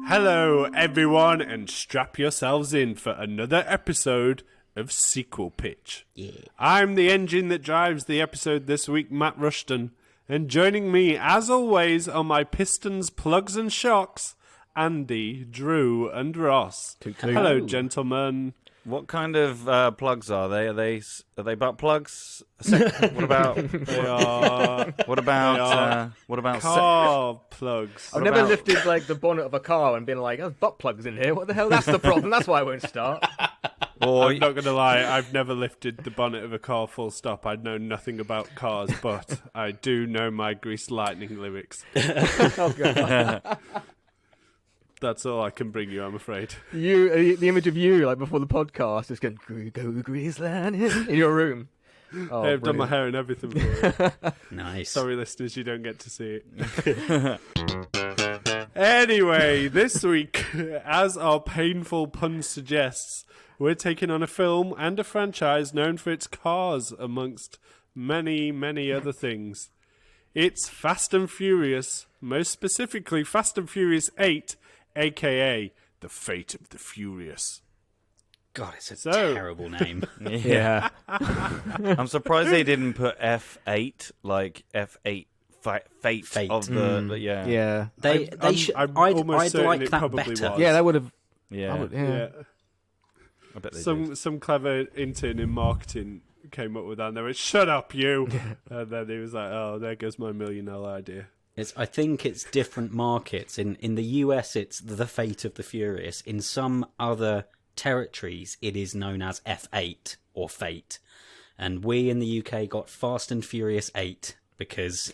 Hello, everyone, and strap yourselves in for another episode of Sequel Pitch. Yeah. I'm the engine that drives the episode this week, Matt Rushton, and joining me, as always, are my Pistons plugs and shocks, Andy, Drew, and Ross. Hello, gentlemen. What kind of plugs are they? Are they butt plugs? What about? They are What about? car plugs. I've never lifted like the bonnet of a car and been like, "There's butt plugs in here. What the hell? That's the problem. That's why I won't start." Or I'm not going to lie, I've never lifted the bonnet of a car full stop. I know nothing about cars, but I do know my Grease Lightning lyrics. Oh god. That's all I can bring you, I'm afraid. The image of you like before the podcast, just going go Grease Lightning in your room. Oh, I've done my brilliant. hair and everything for it. Nice. Sorry, listeners, you don't get to see it. Anyway, this week, as our painful pun suggests, we're taking on a film and a franchise known for its cars, amongst many, many other things. It's Fast and Furious, most specifically Fast and Furious 8, a.k.a. The Fate of the Furious. God, it's a So- terrible name. Yeah. I'm surprised they didn't put F8 like F8 fate of the yeah. Yeah. They should. I'm I'd almost certain like it that probably better. was. Yeah, that would have. Yeah. Yeah. I bet they did. Some clever intern in marketing came up with that and they went, "Shut up, you!" And then he was like, "Oh, there goes my $1 million idea." I think it's different markets. In the US, it's The Fate of the Furious. In some other territories, it is known as F8 or Fate. And we in the UK got Fast and Furious 8 because...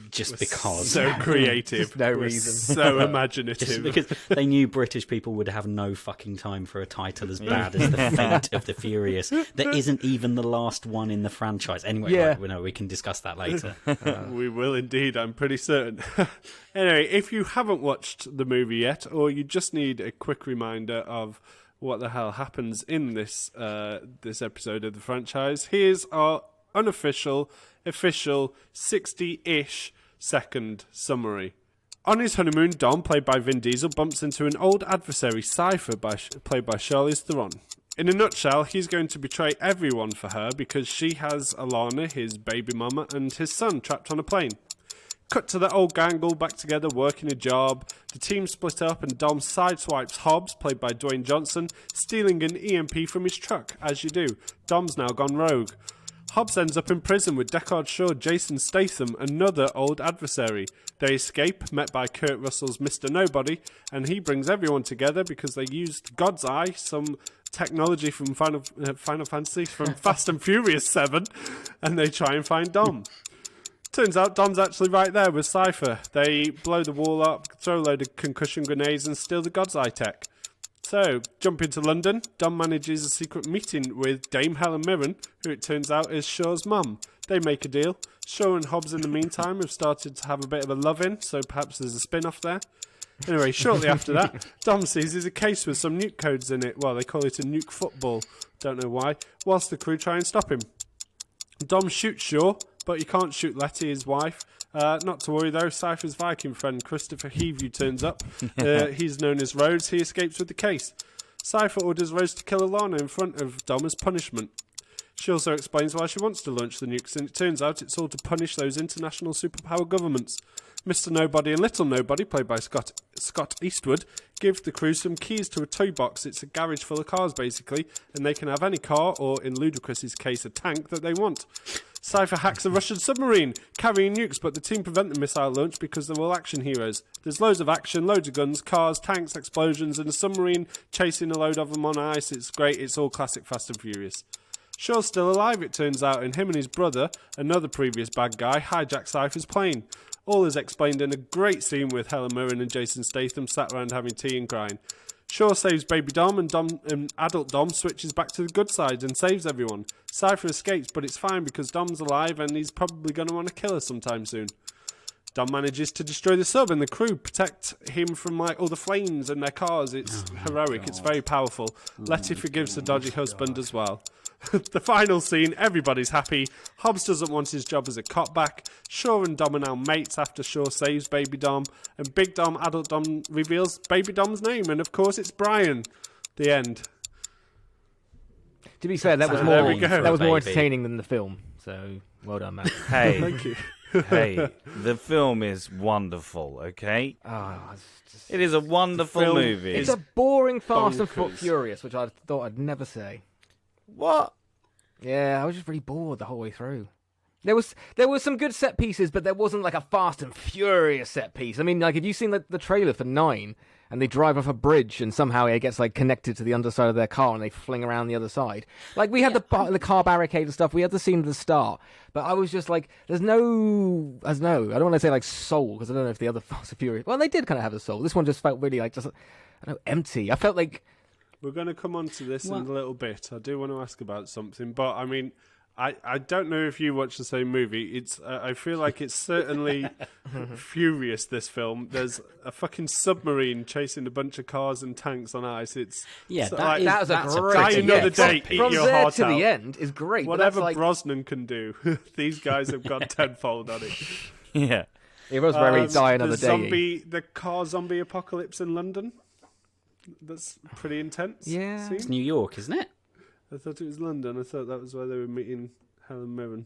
just because. So creative. Just no We're reason. So imaginative. Just because they knew British people would have no fucking time for a title as bad as The Fate of the Furious. That isn't even the last one in the franchise. Anyway, Yeah. right, we can discuss that later. We will indeed, I'm pretty certain. Anyway, if you haven't watched the movie yet, or you just need a quick reminder of what the hell happens in this this episode of the franchise, here's our unofficial, official 60-ish second summary. On his honeymoon, Dom, played by Vin Diesel, bumps into an old adversary, Cypher, played by Charlize Theron. In a nutshell, he's going to betray everyone for her because she has Alana, his baby mama, and his son trapped on a plane. Cut to the old gang all back together working a job. The team split up and Dom sideswipes Hobbs, played by Dwayne Johnson, stealing an EMP from his truck, as you do. Dom's now gone rogue. Hobbs ends up in prison with Deckard Shaw, Jason Statham, another old adversary. They escape, met by Kurt Russell's Mr. Nobody, and he brings everyone together because they used God's Eye, some technology from Final Fantasy, from Fast and Furious 7, and they try and find Dom. Turns out Dom's actually right there with Cypher. They blow the wall up, throw a load of concussion grenades, and steal the God's Eye tech. So, jumping to London, Dom manages a secret meeting with Dame Helen Mirren, who it turns out is Shaw's mum. They make a deal. Shaw and Hobbs, in the meantime, have started to have a bit of a love-in, so perhaps there's a spin-off there. Anyway, shortly after that, Dom seizes a case with some nuke codes in it. Well, they call it a nuke football. Don't know why. Whilst the crew try and stop him. Dom shoots Shaw, but he can't shoot Letty, his wife. Not to worry though, Cypher's Viking friend Christopher Heavey turns up. He's known as Rhodes. He escapes with the case. Cypher orders Rhodes to kill Alana in front of Dom as punishment. She also explains why she wants to launch the nukes, and it turns out it's all to punish those international superpower governments. Mr. Nobody and Little Nobody, played by Scott Eastwood, give the crew some keys to a toy box. It's a garage full of cars, basically, and they can have any car, or in Ludacris's case, a tank, that they want. Cypher hacks a Russian submarine, carrying nukes, but the team prevent the missile launch because they're all action heroes. There's loads of action, loads of guns, cars, tanks, explosions, and a submarine chasing a load of them on ice. It's great, it's all classic Fast and Furious. Shaw's still alive, it turns out, and him and his brother, another previous bad guy, hijack Cypher's plane. All is explained in a great scene with Helen Mirren and Jason Statham sat around having tea and crying. Shaw saves baby Dom, and adult Dom switches back to the good side and saves everyone. Cypher escapes, but it's fine because Dom's alive and he's probably going to want to kill her sometime soon. Dom manages to destroy the sub and the crew protect him from all the flames and their cars. It's heroic, it's very powerful. Letty forgives the dodgy husband as well. The final scene, everybody's happy. Hobbs doesn't want his job as a cop back. Shaw and Dom are now mates after Shaw saves Baby Dom. And Big Dom, Adult Dom, reveals Baby Dom's name. And of course, it's Brian. The end. To be fair, that was There we more go. that was more Baby. entertaining than the film. So well done, Matt. Hey, Thank you. hey, the film is wonderful, okay? It's It is a wonderful film movie. It's a boring Fast and bonkers. Furious, which I thought I'd never say. What? Yeah, I was just really bored the whole way through. There was some good set pieces, but there wasn't like a Fast and Furious set piece. I mean, like, have you seen the trailer for 9? And they drive off a bridge, and somehow it gets like connected to the underside of their car, and they fling around the other side. Like we had the car barricade and stuff. We had the scene at the start, but I was just like, I don't want to say like soul, because I don't know if the other Fast and Furious. Well, they did kind of have a soul. This one just felt really like just, I don't know, empty. I felt like. We're going to come on to this in a little bit. I do want to ask about something, but I mean, I don't know if you watch the same movie. It's I feel like it's certainly furious, this film. There's a fucking submarine chasing a bunch of cars and tanks on ice. It's Yeah, so, that like, is- That was that's a a great. Die pretty another good day, set eat From your there heart to out. the end is great. but Whatever that's like, Brosnan can do, these guys have got tenfold on it. Yeah. it was very die another the day. the car zombie apocalypse in London. That's pretty intense. Yeah. scene. It's New York, isn't it? I thought it was London. I thought that was where they were meeting Helen Mirren.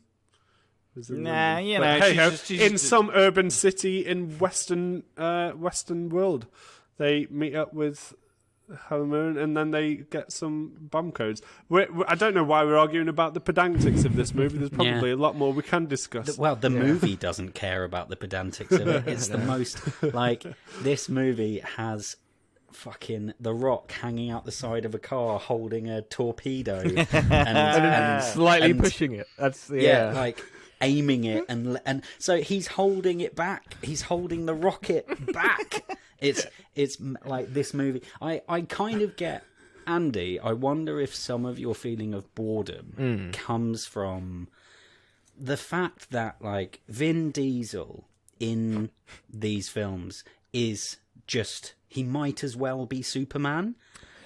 Was in Nah, London. you But know, hey she's ho, just- she's in just- some urban city in Western world, they meet up with Helen Mirren and then they get some bomb codes. I don't know why we're arguing about the pedantics of this movie. There's probably a lot more we can discuss. Well, the movie doesn't care about the pedantics of it. It's the most, like, this movie has fucking The Rock hanging out the side of a car holding a torpedo and Slightly and- pushing it. That's yeah, like aiming it and so he's holding it back. He's holding the rocket back. It's like this movie. I kind of get, Andy, I wonder if some of your feeling of boredom comes from the fact that, like, Vin Diesel in these films is just, he might as well be Superman.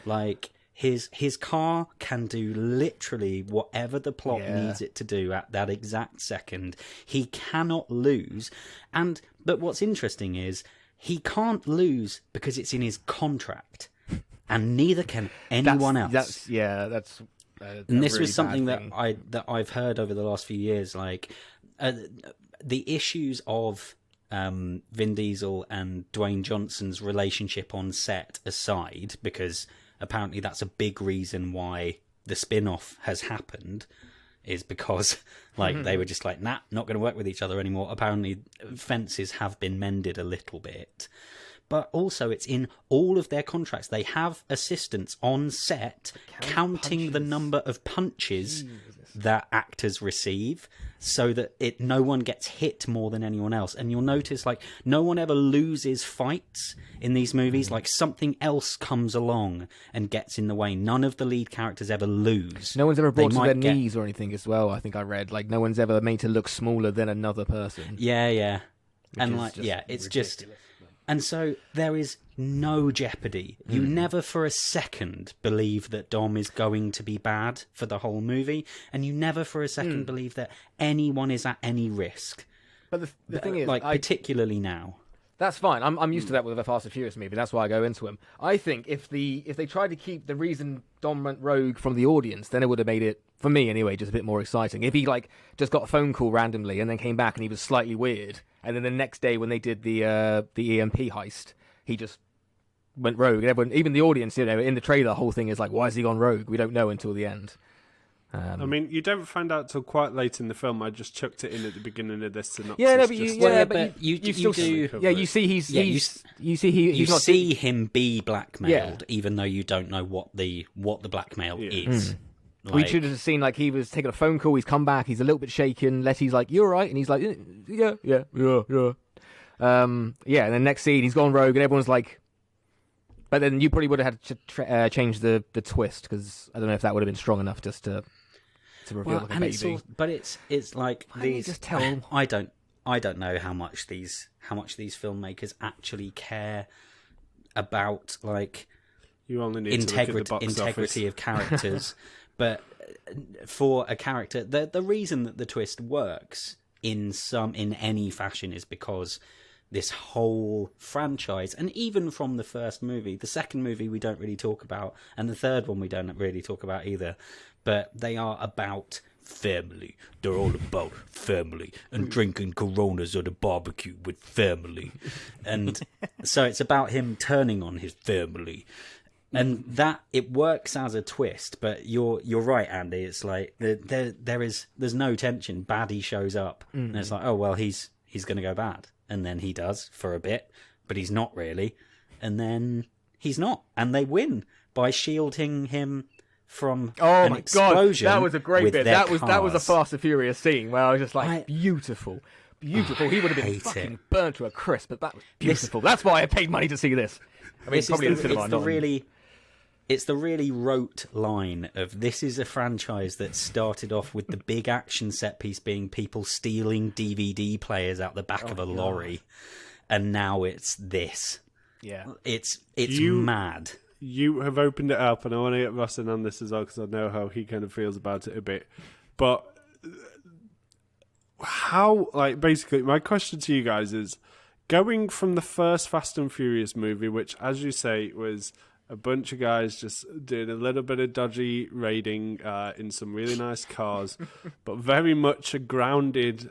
Like, his car can do literally whatever the plot needs it to do at that exact second. He cannot lose. But what's interesting is he can't lose because it's in his contract, and neither can anyone else. That's And this was something that I've heard over the last few years. Like, the issues of Vin Diesel and Dwayne Johnson's relationship on set aside, because apparently that's a big reason why the spin-off has happened, is because, like, they were just like, nah, not going to work with each other anymore. Apparently fences have been mended a little bit. But also it's in all of their contracts. They have assistants on set counting the number of punches that actors receive, so that no one gets hit more than anyone else. And you'll notice, like, no one ever loses fights in these movies. Like, something else comes along and gets in the way. None of the lead characters ever lose. No one's ever They brought to their might get- knees or anything as well. I think I read, like, no one's ever made to look smaller than another person. Yeah. And is like, just it's just, and so there is no jeopardy. You never for a second believe that Dom is going to be bad for the whole movie, and you never for a second believe that anyone is at any risk. But the thing is, like, particularly now. that's fine. I'm used to that with a Fast and Furious movie. That's why I go into him. I think if they tried to keep the reason Dom went rogue from the audience, then it would have made it, for me anyway, just a bit more exciting. If he, like, just got a phone call randomly and then came back and he was slightly weird, and then the next day when they did the EMP heist, he just went rogue. And everyone, even the audience, you know, in the trailer, the whole thing is like, why has he gone rogue? We don't know until the end. I mean, you don't find out till quite late in the film. I just chucked it in at the beginning of this synopsis. Yeah, no, but just- you still do- Yeah, you see he's you he's not see him be blackmailed, even though you don't know what the blackmail is. We Like, should have seen, like, he was taking a phone call, he's come back, he's a little bit shaken, Letty's like, you alright? And he's like, yeah. And then next scene, he's gone rogue, and everyone's like... But then you probably would have had to change the twist, because I don't know if that would have been strong enough just to reveal, like, a and baby. but it's like Why don't you these. just tell... I don't know how much these filmmakers actually care about, like, You only need to look at the box integrity office. of characters. But for a character, the reason that the twist works in any fashion is because this whole franchise, and even from the first movie, the second movie we don't really talk about, and the third one we don't really talk about either, but they are about family. They're all about family and drinking Coronas at a barbecue with family. And so it's about him turning on his family. And that, it works as a twist, but you're right, Andy. It's like there's no tension. Baddie shows up, and it's like, oh well, he's going to go bad, and then he does for a bit, but he's not really, and then he's not, and they win by shielding him from an explosion. God, that was a great bit. That was a cars. Fast and Furious scene where I was just like, beautiful. He would have been fucking burnt to a crisp, but that was beautiful. That's why I paid money to see this. I mean, it's the really rote line of, this is a franchise that started off with the big action set piece being people stealing DVD players out the back of a lorry, and now it's this. Yeah, it's mad. You have opened it up, and I want to get Ross in on this as well, because I know how he kind of feels about it a bit. But how, like, basically, my question to you guys is, going from the first Fast and Furious movie, which, as you say, was a bunch of guys just doing a little bit of dodgy raiding in some really nice cars, but very much a grounded,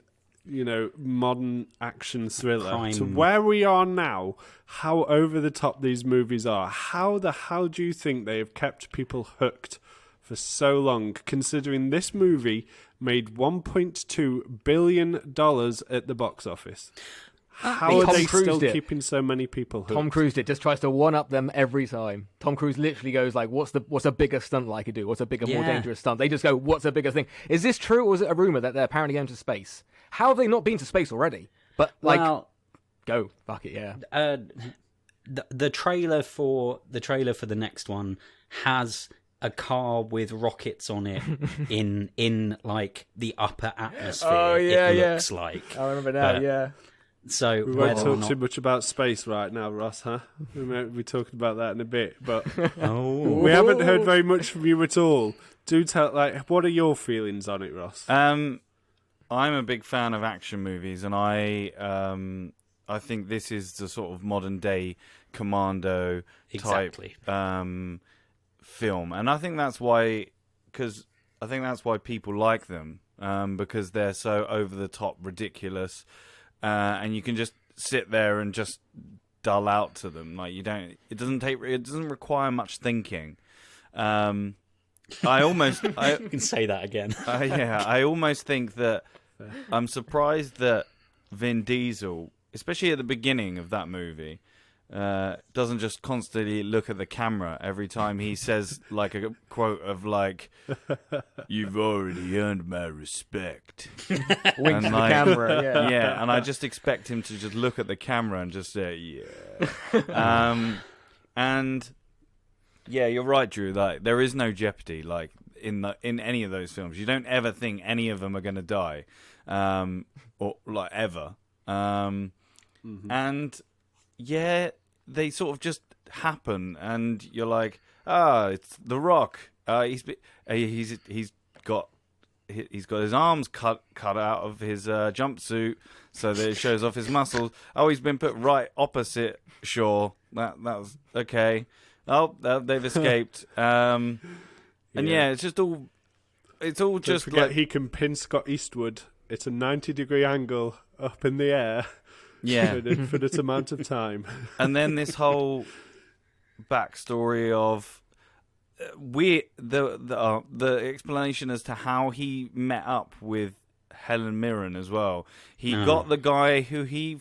modern action thriller, to where we are now, how over the top these movies are. How the hell do you think they have kept people hooked for so long, considering this movie made $1.2 billion at the box office? How are they still keeping so many people hooked? Tom Cruise just tries to one-up them every time. Tom Cruise literally goes like, what's a bigger stunt I could do? What's a bigger, more dangerous stunt? They just go, what's a bigger thing? Is this true, or is it a rumor that they're apparently going to space? How have they not been to space already? But go, fuck it, yeah. The trailer for the next one has a car with rockets on it in like the upper atmosphere. Oh yeah, it looks like. I remember now. Yeah. So we won't talk too much about space right now, Ross, huh? We might be talking about that in a bit, but we haven't heard very much from you at all. Do tell, what are your feelings on it, Ross? I'm a big fan of action movies, and I think this is the sort of modern day Commando type film, and I think that's why people like them, because they're so over the top, ridiculous. And you can just sit there and just dull out to them. Like, it doesn't require much thinking. You can say that again. I almost think that I'm surprised that Vin Diesel, especially at the beginning of that movie, doesn't just constantly look at the camera every time he says like a quote of like, "You've already earned my respect." Winks at the camera, yeah. And I just expect him to just look at the camera and just say, "Yeah." And yeah, you're right, Drew. Like, there is no jeopardy like in any of those films. You don't ever think any of them are going to die, or like ever. And yeah, they sort of just happen, and you're like, it's The Rock. He's got his arms cut out of his jumpsuit so that it shows off his muscles. Oh, he's been put right opposite Shaw. That was okay. Oh, they've escaped. And yeah, it's all Don't just forget, like he can pin Scott Eastwood. It's a 90-degree angle up in the air. Yeah, for an infinite amount of time. And then this whole backstory of the explanation as to how he met up with Helen Mirren as well. He got the guy who he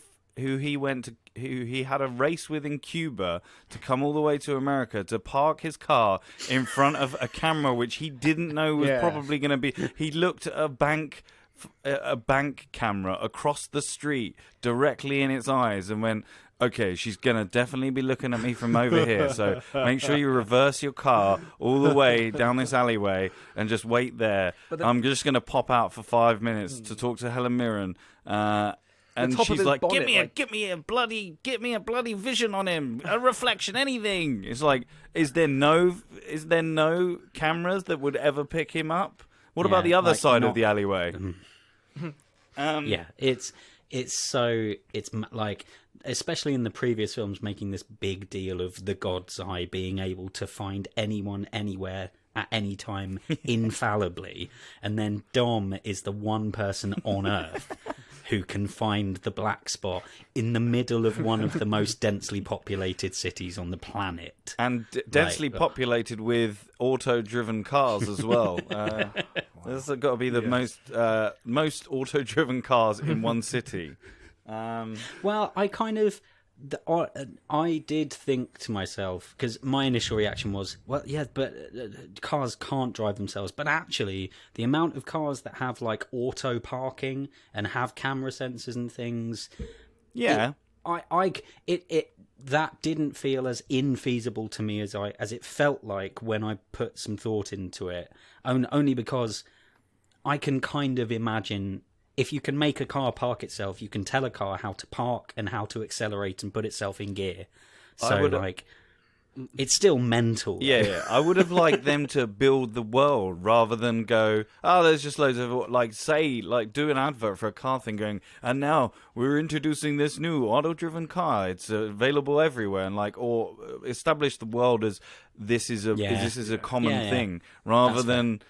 had a race with in Cuba to come all the way to America to park his car in front of a camera which he didn't know was probably going to be. He looked at a bank camera across the street directly in its eyes and went, okay, she's gonna definitely be looking at me from over here, so make sure you reverse your car all the way down this alleyway and just wait there. I'm just gonna pop out for 5 minutes to talk to Helen Mirren, and top of she's his like, bonnet, get me a bloody vision on him, a reflection, anything. It's like, is there no cameras that would ever pick him up? What about the other side of the alleyway? Yeah, it's like, especially in the previous films, making this big deal of the God's Eye being able to find anyone anywhere at any time infallibly, and then Dom is the one person on Earth who can find the black spot in the middle of one of the most densely populated cities on the planet. And densely populated with auto-driven cars as well. This has got to be the most auto-driven cars in one city. Well, I did think to myself, because my initial reaction was, well, yeah, but cars can't drive themselves. But actually, the amount of cars that have like auto parking and have camera sensors and things, yeah, that didn't feel as infeasible to me as it felt like when I put some thought into it. Only because I can kind of imagine, if you can make a car park itself, you can tell a car how to park and how to accelerate and put itself in gear. So, it's still mental. Yeah. I would have liked them to build the world rather than go, there's just loads of, do an advert for a car thing going, and now we're introducing this new auto-driven car. It's available everywhere, and or establish the world as this is a common thing, rather than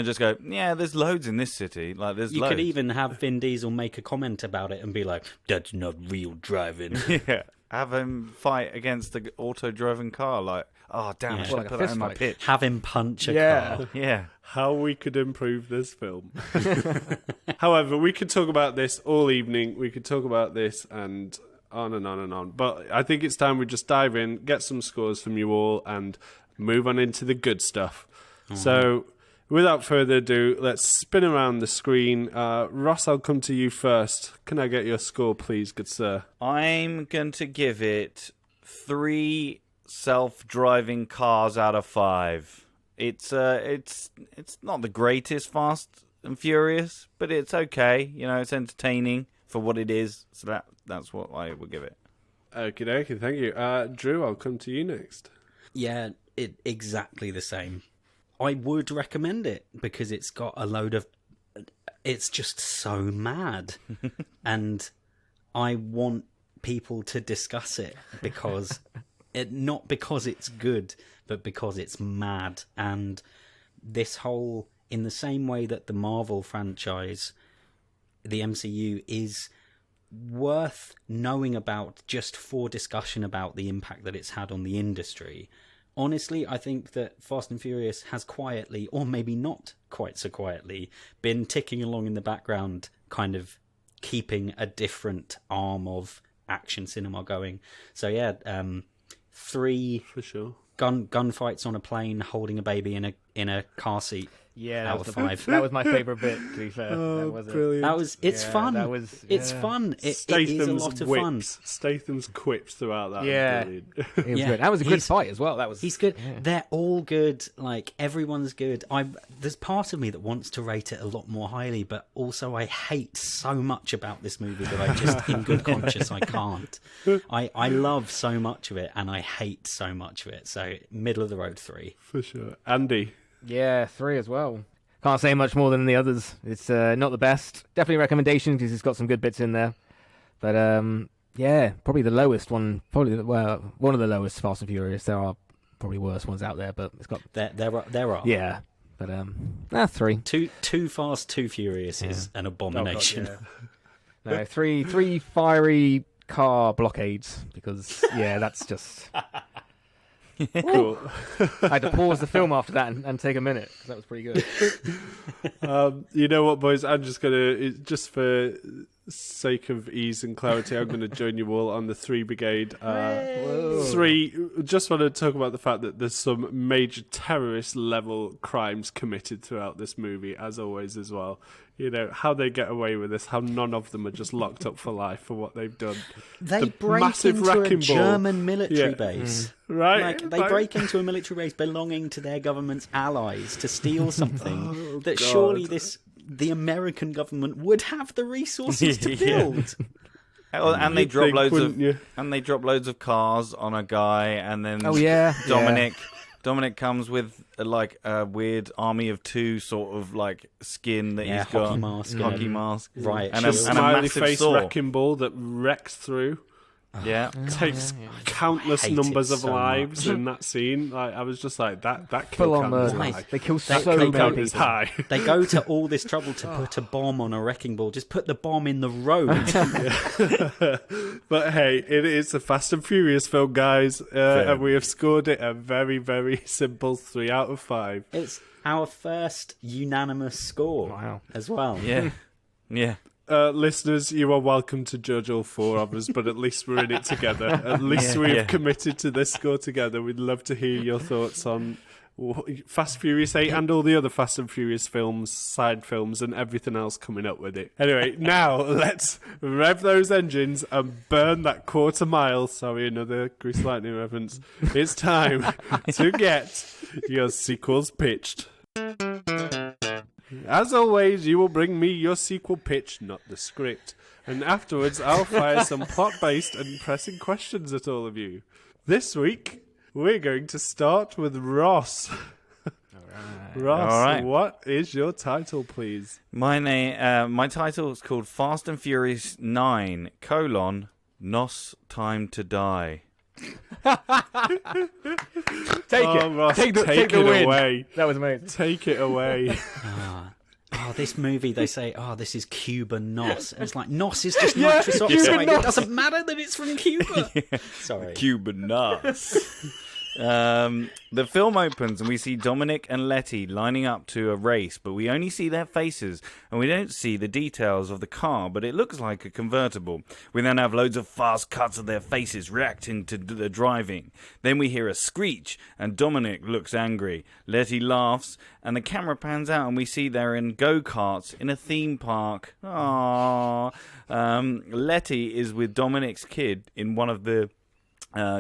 just go, there's loads in this city. There's you loads. could even have Vin Diesel make a comment about it and be like, "That's not real driving." Yeah, have him fight against the auto-driven car. I should put that in my pitch. Have him punch a car. Yeah. How we could improve this film. However, we could talk about this all evening. We could talk about this and on and on and on. But I think it's time we just dive in, get some scores from you all, and move on into the good stuff. Mm-hmm. So, without further ado, let's spin around the screen. Ross, I'll come to you first. Can I get your score, please, good sir? I'm going to give it 3 self-driving cars out of 5. It's not the greatest Fast and Furious, but it's okay. It's entertaining for what it is. So that's what I would give it. Okie dokie, thank you. Drew, I'll come to you next. Yeah, exactly the same. I would recommend it because it's got a load of... It's just so mad. And I want people to discuss it because... not because it's good, but because it's mad. And this whole... In the same way that the Marvel franchise, the MCU, is worth knowing about just for discussion about the impact that it's had on the industry... Honestly, I think that Fast and Furious has quietly, or maybe not quite so quietly, been ticking along in the background, kind of keeping a different arm of action cinema going. So yeah, 3 for sure gunfights on a plane, holding a baby in a car seat. Yeah, out of 5. That was my favourite bit. To be fair, brilliant. It's fun. It's fun. It is a lot of fun. Statham's quips throughout that. Yeah, brilliant. It was good. That was a good fight as well. He's good. Yeah. They're all good. Everyone's good. There's part of me that wants to rate it a lot more highly, but also I hate so much about this movie that I just, in good conscience, I can't. I love so much of it, and I hate so much of it. So middle of the road 3 for sure. Andy. Yeah, 3 as well. Can't say much more than the others. It's not the best. Definitely a recommendation because it's got some good bits in there. But probably the lowest one. One of the lowest Fast and Furious. There are probably worse ones out there, but it's got there are. Yeah, but 3. Too Fast, Too Furious is an abomination. Oh, God, yeah. No, 3 fiery car blockades because that's just. Cool. I had to pause the film after that and take a minute because that was pretty good. You know what, boys? I'm just gonna, just for sake of ease and clarity, I'm gonna join you all on the 3 Brigade. 3. Just want to talk about the fact that there's some major terrorist level crimes committed throughout this movie, as always, as well. How they get away with this, how none of them are just locked up for life for what they've done. They break into a German military base. Right? They break into a military base belonging to their government's allies to steal something surely this the American government would have the resources to Yeah. build. And they You'd drop think, loads wouldn't you? loads of cars on a guy, and then Oh, yeah. Dominic comes with like a weird army of two sort of like skin that Yeah, he's got, hockey mask. hockey mask, Right, and shield. a Smiley massive face saw. wrecking ball that wrecks through. Yeah, Takes countless I hate numbers it of so lives in that scene. Like, I was just like, that kill Full on count is murder. high. They kill That so kill many count people. Is high. They go to all this trouble to put a bomb on a wrecking ball. Just put the bomb in the road. But hey, it is a Fast and Furious film, guys, and we have scored it a very, very simple 3 out of 5. It's our first unanimous score. Wow. As well. yeah, yeah. Listeners, you are welcome to judge all 4 of us, but at least we're in it together. At least we've Yeah. committed to this score together. We'd love to hear your thoughts on Fast Furious 8 and all the other Fast and Furious films, side films, and everything else coming up with it. Anyway, now let's rev those engines and burn that quarter mile. Sorry, another Grease Lightning reference. It's time to get your sequels pitched. As always, you will bring me your sequel pitch, not the script. And afterwards, I'll fire some plot-based and pressing questions at all of you. This week, we're going to start with Ross. Ross, All right. what is your title, please? My title is called Fast and Furious 9: Nos Time to Die. Take Oh, it. Ross, take the it win. away. That was amazing. Take it away. Oh, this movie, they say, this is Cuban Nos. And it's like, Nos is just Yeah, nitrous Cuban oxide. It Nos. doesn't matter that it's from Cuba. Sorry. Cuban nuts. The film opens and we see Dominic and Letty lining up to a race, but we only see their faces and we don't see the details of the car, but it looks like a convertible. We then have loads of fast cuts of their faces reacting to the driving. Then we hear a screech and Dominic looks angry. Letty laughs and the camera pans out and we see they're in go-karts in a theme park. Aww. Letty is with Dominic's kid in one of the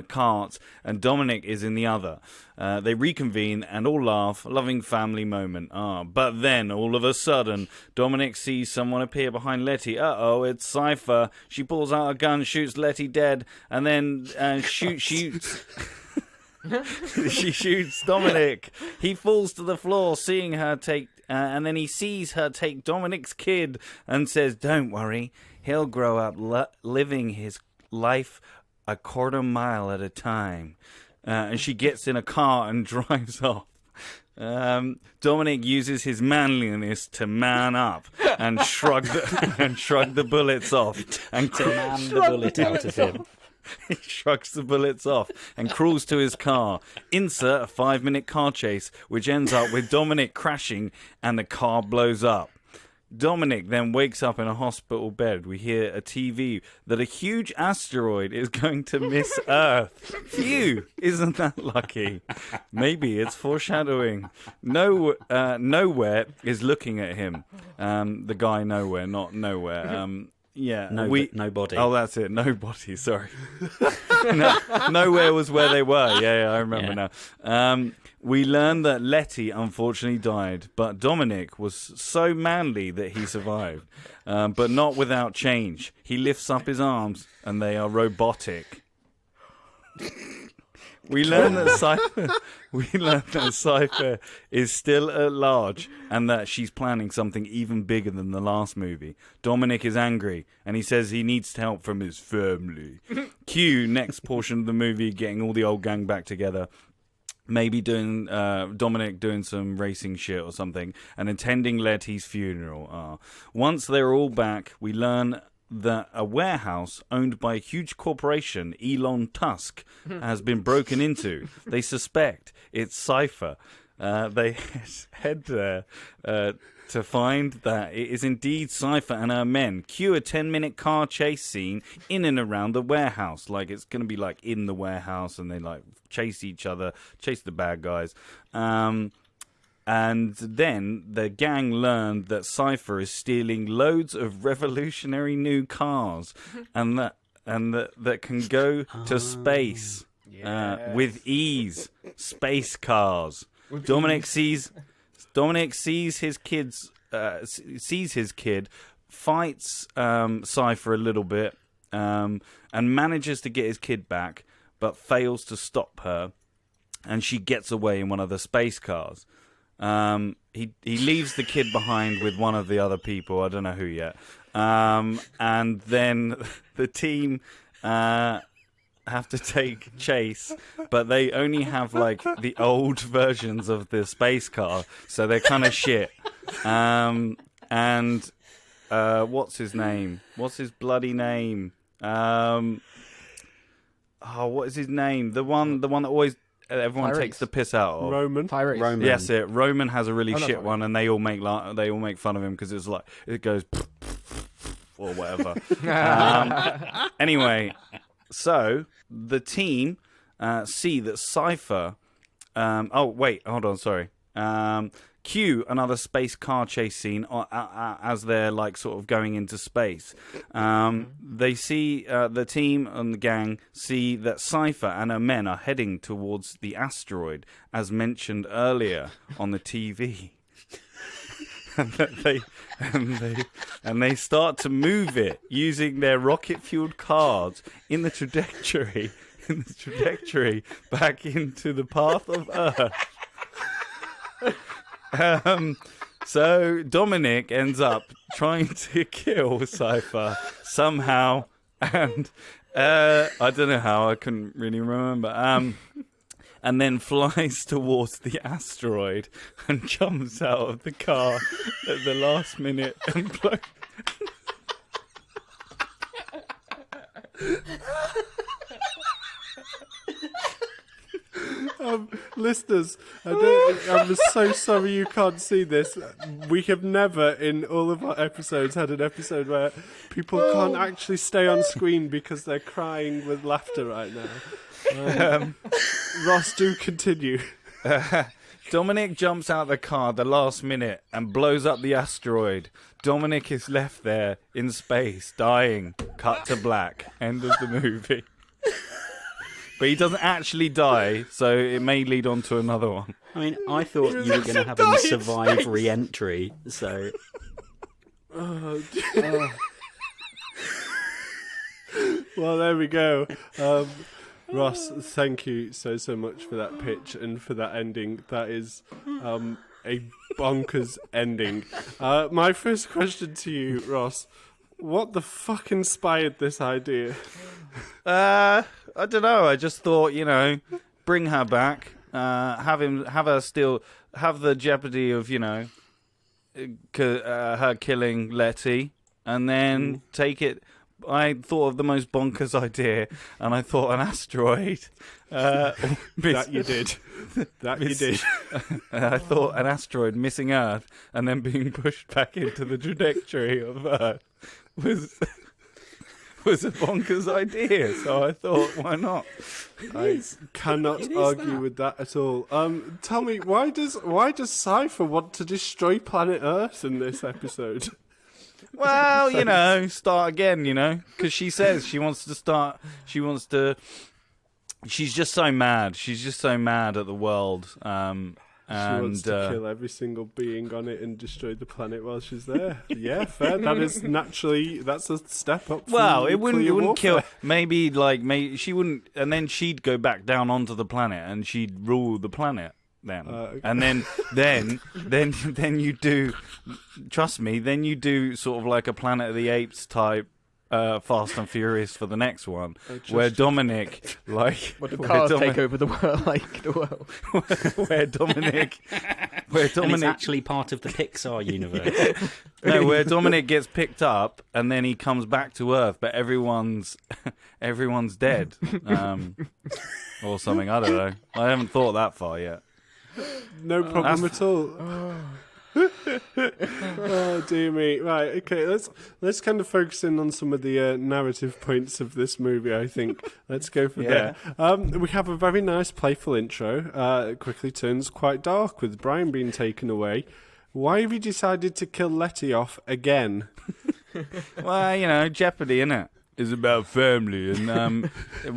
carts, and Dominic is in the other. They reconvene and all laugh, a loving family moment. But then, all of a sudden, Dominic sees someone appear behind Letty. Uh-oh, it's Cypher. She pulls out a gun, shoots Letty dead, and then shoots... She shoots Dominic. He falls to the floor, seeing her take... and then he sees her take Dominic's kid and says, "Don't worry, he'll grow up living his life a quarter mile at a time." And she gets in a car and drives off. Dominic uses his manliness to man up and shrug the bullets off and To man the bullet out of him. he shrugs the bullets off and crawls to his car. Insert a 5-minute car chase, which ends up with Dominic crashing and the car blows up. Dominic then wakes up in a hospital bed. We hear a TV that a huge asteroid is going to miss Earth. Phew! Isn't that lucky? Maybe it's foreshadowing. Nowhere is looking at him. The guy Nowhere, not Nowhere. Yeah, Nobody. Oh, that's it. Nobody. Sorry. Nowhere was where they were. Yeah, I remember now. We learned that Letty unfortunately died, but Dominic was so manly that he survived. But not without change. He lifts up his arms, and they are robotic. We learn that Cypher is still at large and that she's planning something even bigger than the last movie. Dominic is angry and he says he needs help from his family. Cue next portion of the movie, getting all the old gang back together. Maybe doing Dominic doing some racing shit or something and attending Letty's funeral. Once they're all back, we learn that a warehouse owned by a huge corporation, Elon Tusk, has been broken into. They suspect it's Cypher. They head there to find that it is indeed Cypher and her men. Cue a 10-minute car chase scene in and around the warehouse. Like, it's going to be like in the warehouse and they like chase each other, chase the bad guys. And then the gang learned that Cypher is stealing loads of revolutionary new cars and that can go to space with ease. Space cars. Dominic sees his kids sees his kid, fights Cypher a little bit, and manages to get his kid back, but fails to stop her, and she gets away in one of the space cars. He leaves the kid behind with one of the other people. I don't know who yet. And then the team have to take chase, but they only have like the old versions of the space car, so they're kind of shit. What's his name? What's his bloody name? What is his name? The one that always everyone Tyrese. takes the piss out of. Roman. Tyrese. Roman. Yes, Roman has a really Oh, no, shit sorry. one, and they all make fun of him because it's like it goes or whatever. Anyway, so the team see that Cypher. Oh wait, hold on, sorry. Cue another space car chase scene as they're like sort of going into space. They see the team and the gang see that Cypher and her men are heading towards the asteroid, as mentioned earlier on the TV. and they start to move it using their rocket-fueled cars in the trajectory back into the path of Earth. So Dominic ends up trying to kill Cypher somehow, and I don't know how, I couldn't really remember. And then flies towards the asteroid and jumps out of the car at the last minute and blows. Listeners, I'm so sorry you can't see this. We have never, in all of our episodes, had an episode where people can't actually stay on screen because they're crying with laughter right now. Ross, do continue. Dominic jumps out of the car at the last minute and blows up the asteroid. Dominic is left there in space, dying. Cut to black. End of the movie. But he doesn't actually die, so it may lead on to another one. I mean, I thought you were going to have him survive re-entry, so... Well, there we go. Ross, thank you so much for that pitch and for that ending. That is a bonkers ending. My first question to you, Ross, what the fuck inspired this idea? I don't know. I just thought, bring her back, have her still have the jeopardy of, her killing Letty, and then take it. I thought of the most bonkers idea, and I thought an asteroid. That you did. You did. I thought an asteroid missing Earth and then being pushed back into the trajectory of Earth was a bonkers idea. So I thought, why not? I cannot argue with that at all. Tell me, why does Cypher want to destroy planet Earth in this episode? Well, start again, because she says she wants to start. She's just so mad. She's just so mad at the world. She wants to kill every single being on it and destroy the planet while she's there. Yeah, fair. That's a step up. Well, it wouldn't warfare. kill. Maybe she wouldn't, and then she'd go back down onto the planet and she'd rule the planet. Okay. And then you do. Trust me. Then you do sort of like a Planet of the Apes type. Fast and Furious for the next one, where Dominic, the cars take over the world, where Dominic, and it's actually part of the Pixar universe. No, where Dominic gets picked up and then he comes back to Earth, but everyone's dead, or something. I don't know. I haven't thought that far yet. No problem at all. Oh dear me. Right, okay, let's kind of focus in on some of the narrative points of this movie, I think. Let's go for there. We have a very nice playful intro. It quickly turns quite dark with Brian being taken away. Why have you decided to kill Letty off again? Well, jeopardy, innit? Is about family and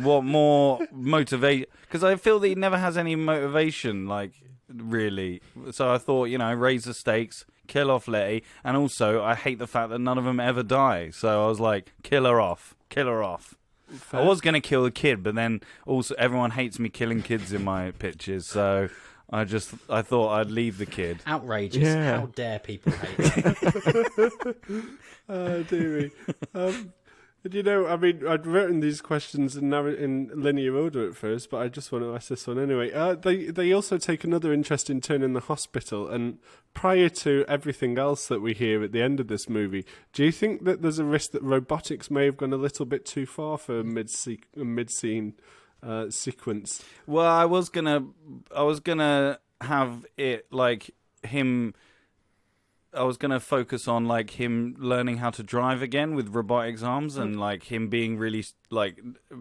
what more motivate, because I feel that he never has any motivation. Like, really. So I thought, raise the stakes, kill off Letty, and also I hate the fact that none of them ever die. So I was like, kill her off. Fair. I was going to kill the kid, but then also everyone hates me killing kids in my pictures, so I thought I'd leave the kid. Outrageous. Yeah. How dare people hate that? Oh, dearie. I'd written these questions in linear order at first, but I just want to ask this one anyway. They also take another interesting turn in the hospital, and prior to everything else that we hear at the end of this movie, do you think that there's a risk that robotics may have gone a little bit too far for a mid-scene sequence? Well, I was gonna have it like him. I was going to focus on like him learning how to drive again with robotics arms, and like him being really like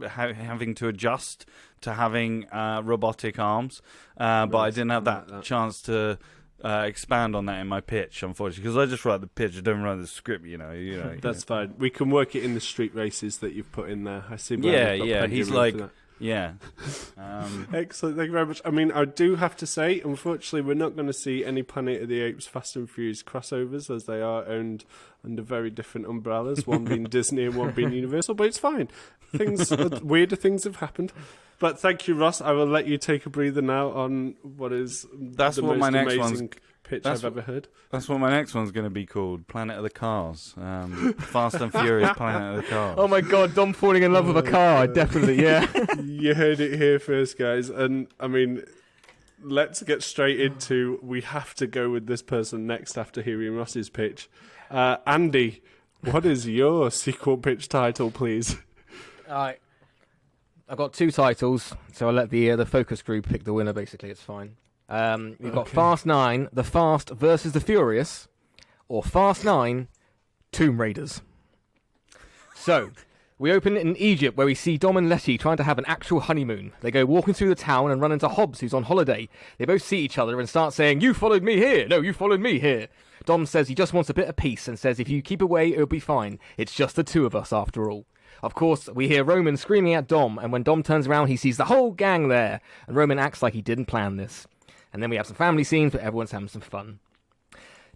having to adjust to having robotic arms. But I didn't have that chance to expand on that in my pitch, unfortunately, because I just write the pitch. I don't write the script. That's fine. We can work it in the street races that you've put in there. I see. Yeah. He's like. Yeah. Excellent. Thank you very much. I do have to say, unfortunately, we're not going to see any Planet of the Apes Fast and Furious crossovers, as they are owned under very different umbrellas, one being Disney and one being Universal, but it's fine. Weirder things have happened. But thank you, Ross. I will let you take a breather now on what is That's the what most my next amazing one's pitch I've ever heard. That's what my next one's going to be called, Planet of the Cars. Fast and Furious Planet of the Cars. Oh my God, Dom falling in love with a car, definitely, yeah. You heard it here first, guys. And let's get straight into, we have to go with this person next after hearing Ross's pitch. Andy, what is your sequel pitch title, please? I've got two titles, so I'll let the focus group pick the winner, basically, it's fine. We've got Fast 9, The Fast versus the Furious, or Fast 9, Tomb Raiders. So, we open in Egypt, where we see Dom and Letty trying to have an actual honeymoon. They go walking through the town and run into Hobbs, who's on holiday. They both see each other and start saying, "You followed me here! No, you followed me here!" Dom says he just wants a bit of peace and says if you keep away, it'll be fine. It's just the two of us, after all. Of course, we hear Roman screaming at Dom, and when Dom turns around, he sees the whole gang there, and Roman acts like he didn't plan this. And then we have some family scenes where everyone's having some fun.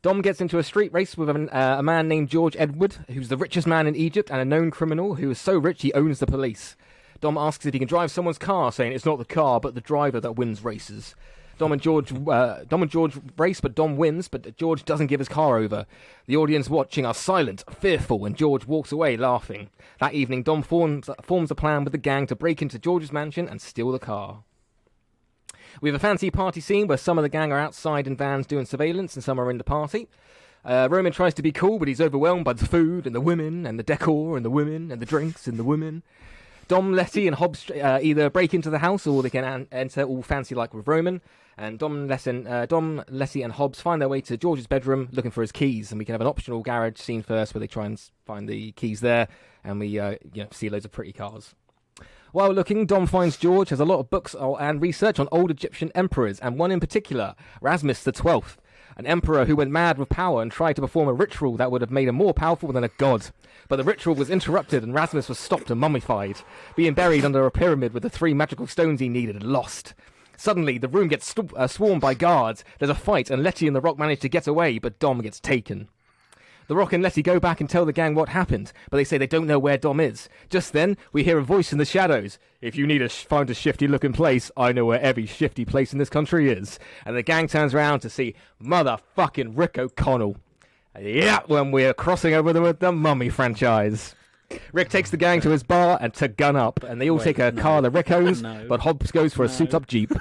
Dom gets into a street race with a man named George Edward, who's the richest man in Egypt and a known criminal who is so rich he owns the police. Dom asks if he can drive someone's car, saying it's not the car but the driver that wins races. Dom and George race, but Dom wins, but George doesn't give his car over. The audience watching are silent, fearful, and George walks away laughing. That evening, Dom forms a plan with the gang to break into George's mansion and steal the car. We have a fancy party scene where some of the gang are outside in vans doing surveillance and some are in the party. Roman tries to be cool, but he's overwhelmed by the food and the women and the decor and the women and the drinks and the women. Dom, Letty and Hobbs either break into the house or they can enter all fancy-like with Roman. And Dom, Letty and Hobbs find their way to George's bedroom looking for his keys. And we can have an optional garage scene first where they try and find the keys there. And we see loads of pretty cars. While looking, Dom finds George has a lot of books and research on old Egyptian emperors, and one in particular, Rasmus XII, an emperor who went mad with power and tried to perform a ritual that would have made him more powerful than a god. But the ritual was interrupted and Rasmus was stopped and mummified, being buried under a pyramid with the 3 magical stones he needed and lost. Suddenly, the room gets swarmed by guards, there's a fight, and Letty and the Rock manage to get away, but Dom gets taken. The Rock and Letty go back and tell the gang what happened, but they say they don't know where Dom is. Just then, we hear a voice in the shadows. "If you need to find a shifty-looking place, I know where every shifty place in this country is." And the gang turns around to see motherfucking Rick O'Connell. Yeah, when we're crossing over with the Mummy franchise. Rick takes the gang to his bar and to gun up, and they all take a car that Rick owns, but Hobbs goes for a suit-up Jeep.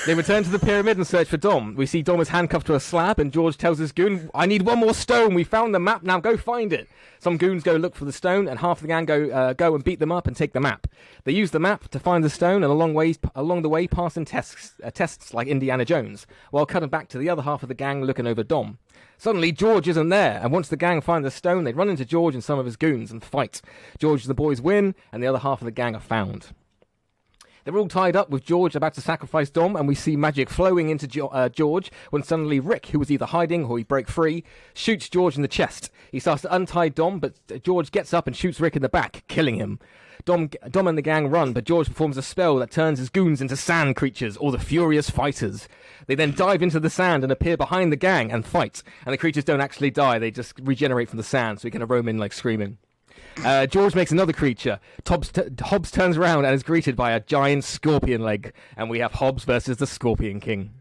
They return to the pyramid and search for Dom. We see Dom is handcuffed to a slab, and George tells his goon, "I need one more stone. We found the map. Now go find it." Some goons go look for the stone, and half the gang go and beat them up and take the map. They use the map to find the stone, and along the way passing tests like Indiana Jones, while cutting back to the other half of the gang looking over Dom. Suddenly, George isn't there, and once the gang find the stone, they run into George and some of his goons and fight. George and the boys win, and the other half of the gang are found. They're all tied up with George about to sacrifice Dom, and we see magic flowing into George when suddenly Rick, who was either hiding or he break free, shoots George in the chest. He starts to untie Dom, but George gets up and shoots Rick in the back, killing him. Dom and the gang run, but George performs a spell that turns his goons into sand creatures, or the Furious Fighters. They then dive into the sand and appear behind the gang and fight. And the creatures don't actually die, they just regenerate from the sand, so he can roam in like screaming. George makes another creature. Hobbs turns around and is greeted by a giant scorpion leg. And we have Hobbs versus the Scorpion King.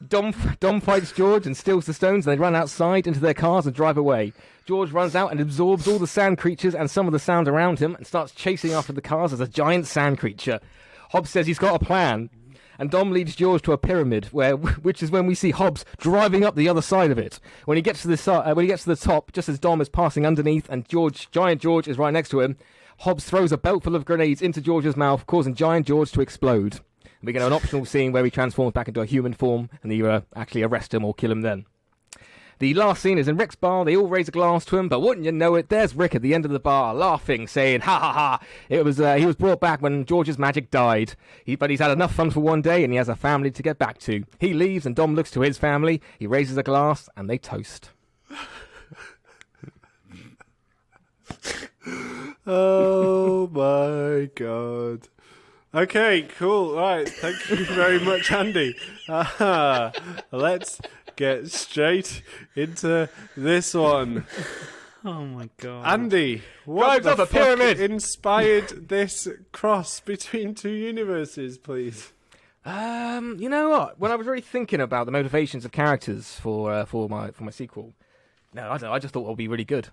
Dom fights George and steals the stones, and they run outside into their cars and drive away. George runs out and absorbs all the sand creatures and some of the sound around him and starts chasing after the cars as a giant sand creature. Hobbs says he's got a plan, and Dom leads George to a pyramid, which is when we see Hobbs driving up the other side of it. When he gets to the top, just as Dom is passing underneath and Giant George is right next to him, Hobbs throws a belt full of grenades into George's mouth, causing Giant George to explode. We get an optional scene where he transforms back into a human form, and they actually arrest him or kill him then. The last scene is in Rick's bar. They all raise a glass to him, but wouldn't you know it, there's Rick at the end of the bar, laughing, saying, "Ha ha ha! He was brought back when George's magic died. But he's had enough fun for one day, and he has a family to get back to." He leaves, and Dom looks to his family. He raises a glass, and they toast. Oh my god. Okay, cool. Right, thank you very much, Andy. Let's get straight into this one. Oh my god. Andy, what Drives the up a fuck pyramid. inspired this cross between two universes, please? You know what? When I was really thinking about the motivations of characters for my sequel, no, I don't know, I just thought it would be really good.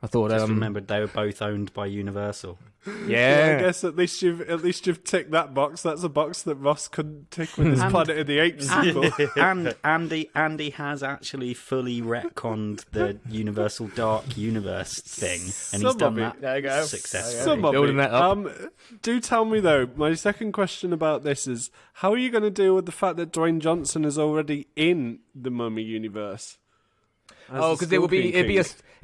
I thought Just remembered they were both owned by Universal. Yeah, I guess at least you've ticked that box. That's a box that Ross couldn't tick with his Planet of the Apes sequel. And Andy has actually fully retconned the Universal Dark Universe thing, and he's done that There you go. successfully. Some of Building it. that up. Do tell me though. My second question about this is: how are you going to deal with the fact that Dwayne Johnson is already in the Mummy universe? Oh, because it'd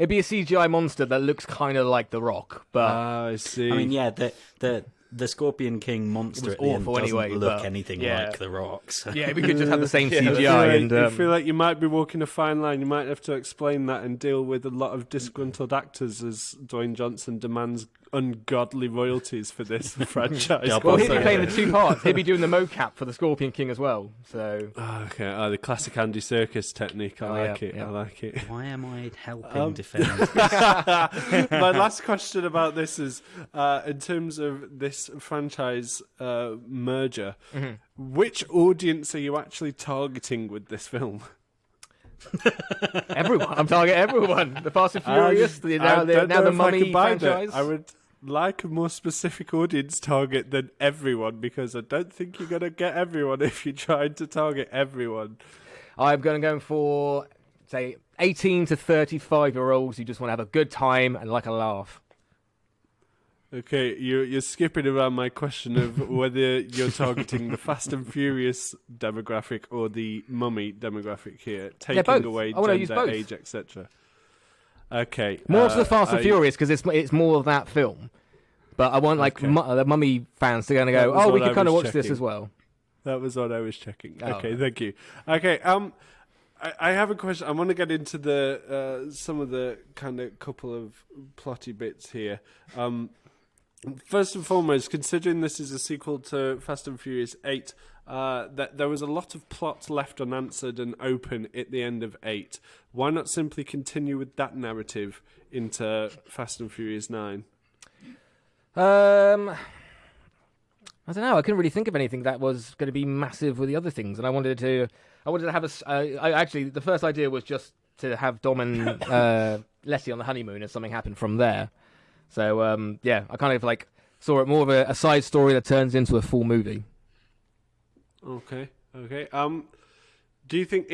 be a CGI monster that looks kind of like The Rock, but I see. I mean, yeah, the Scorpion King monster at the end awful doesn't anyway, look but, anything yeah. like The Rock. So. yeah, we could just have the same I CGI. feel like you might be walking a fine line. You might have to explain that and deal with a lot of disgruntled actors as Dwayne Johnson demands ungodly royalties for this franchise. Double. Well, he'd be playing the two parts. He'd be doing the mocap for the Scorpion King as well. So Okay, the classic Andy Serkis technique. I like yeah. I like it. Why am I helping defend? My last question about this is, in terms of this franchise merger, which audience are you actually targeting with this film? everyone, I'm targeting everyone. The Fast and Furious, now the Mummy franchise. I would like a more specific audience target than everyone, because I don't think you're going to get everyone if you tried to target everyone. I'm going to go for, say, 18 to 35-year-olds who just want to have a good time and like a laugh. Okay, you're skipping around my question of whether you're targeting the Fast and Furious demographic or the Mummy demographic here, taking both. away I wanna use gender, both. age, etc. Okay, More to the Fast and Furious because it's more of that film. But I want like Okay. the Mummy fans to That go, was oh, we what can I kind of was watch this checking. as well. That was what I was checking. Oh, Okay, right. thank you. Okay, I have a question. I want to get into the some of the kind of couple of plotty bits here. First and foremost, considering this is a sequel to Fast and Furious 8, that there was a lot of plot left unanswered and open at the end of 8. Why not simply continue with that narrative into Fast and Furious 9? I don't know. I couldn't really think of anything that was going to be massive with the other things, and I wanted to have actually, the first idea was just to have Dom and Leslie on the honeymoon, and something happened from there. So yeah, I kind of like saw it more of a side story that turns into a full movie. Okay. Do you think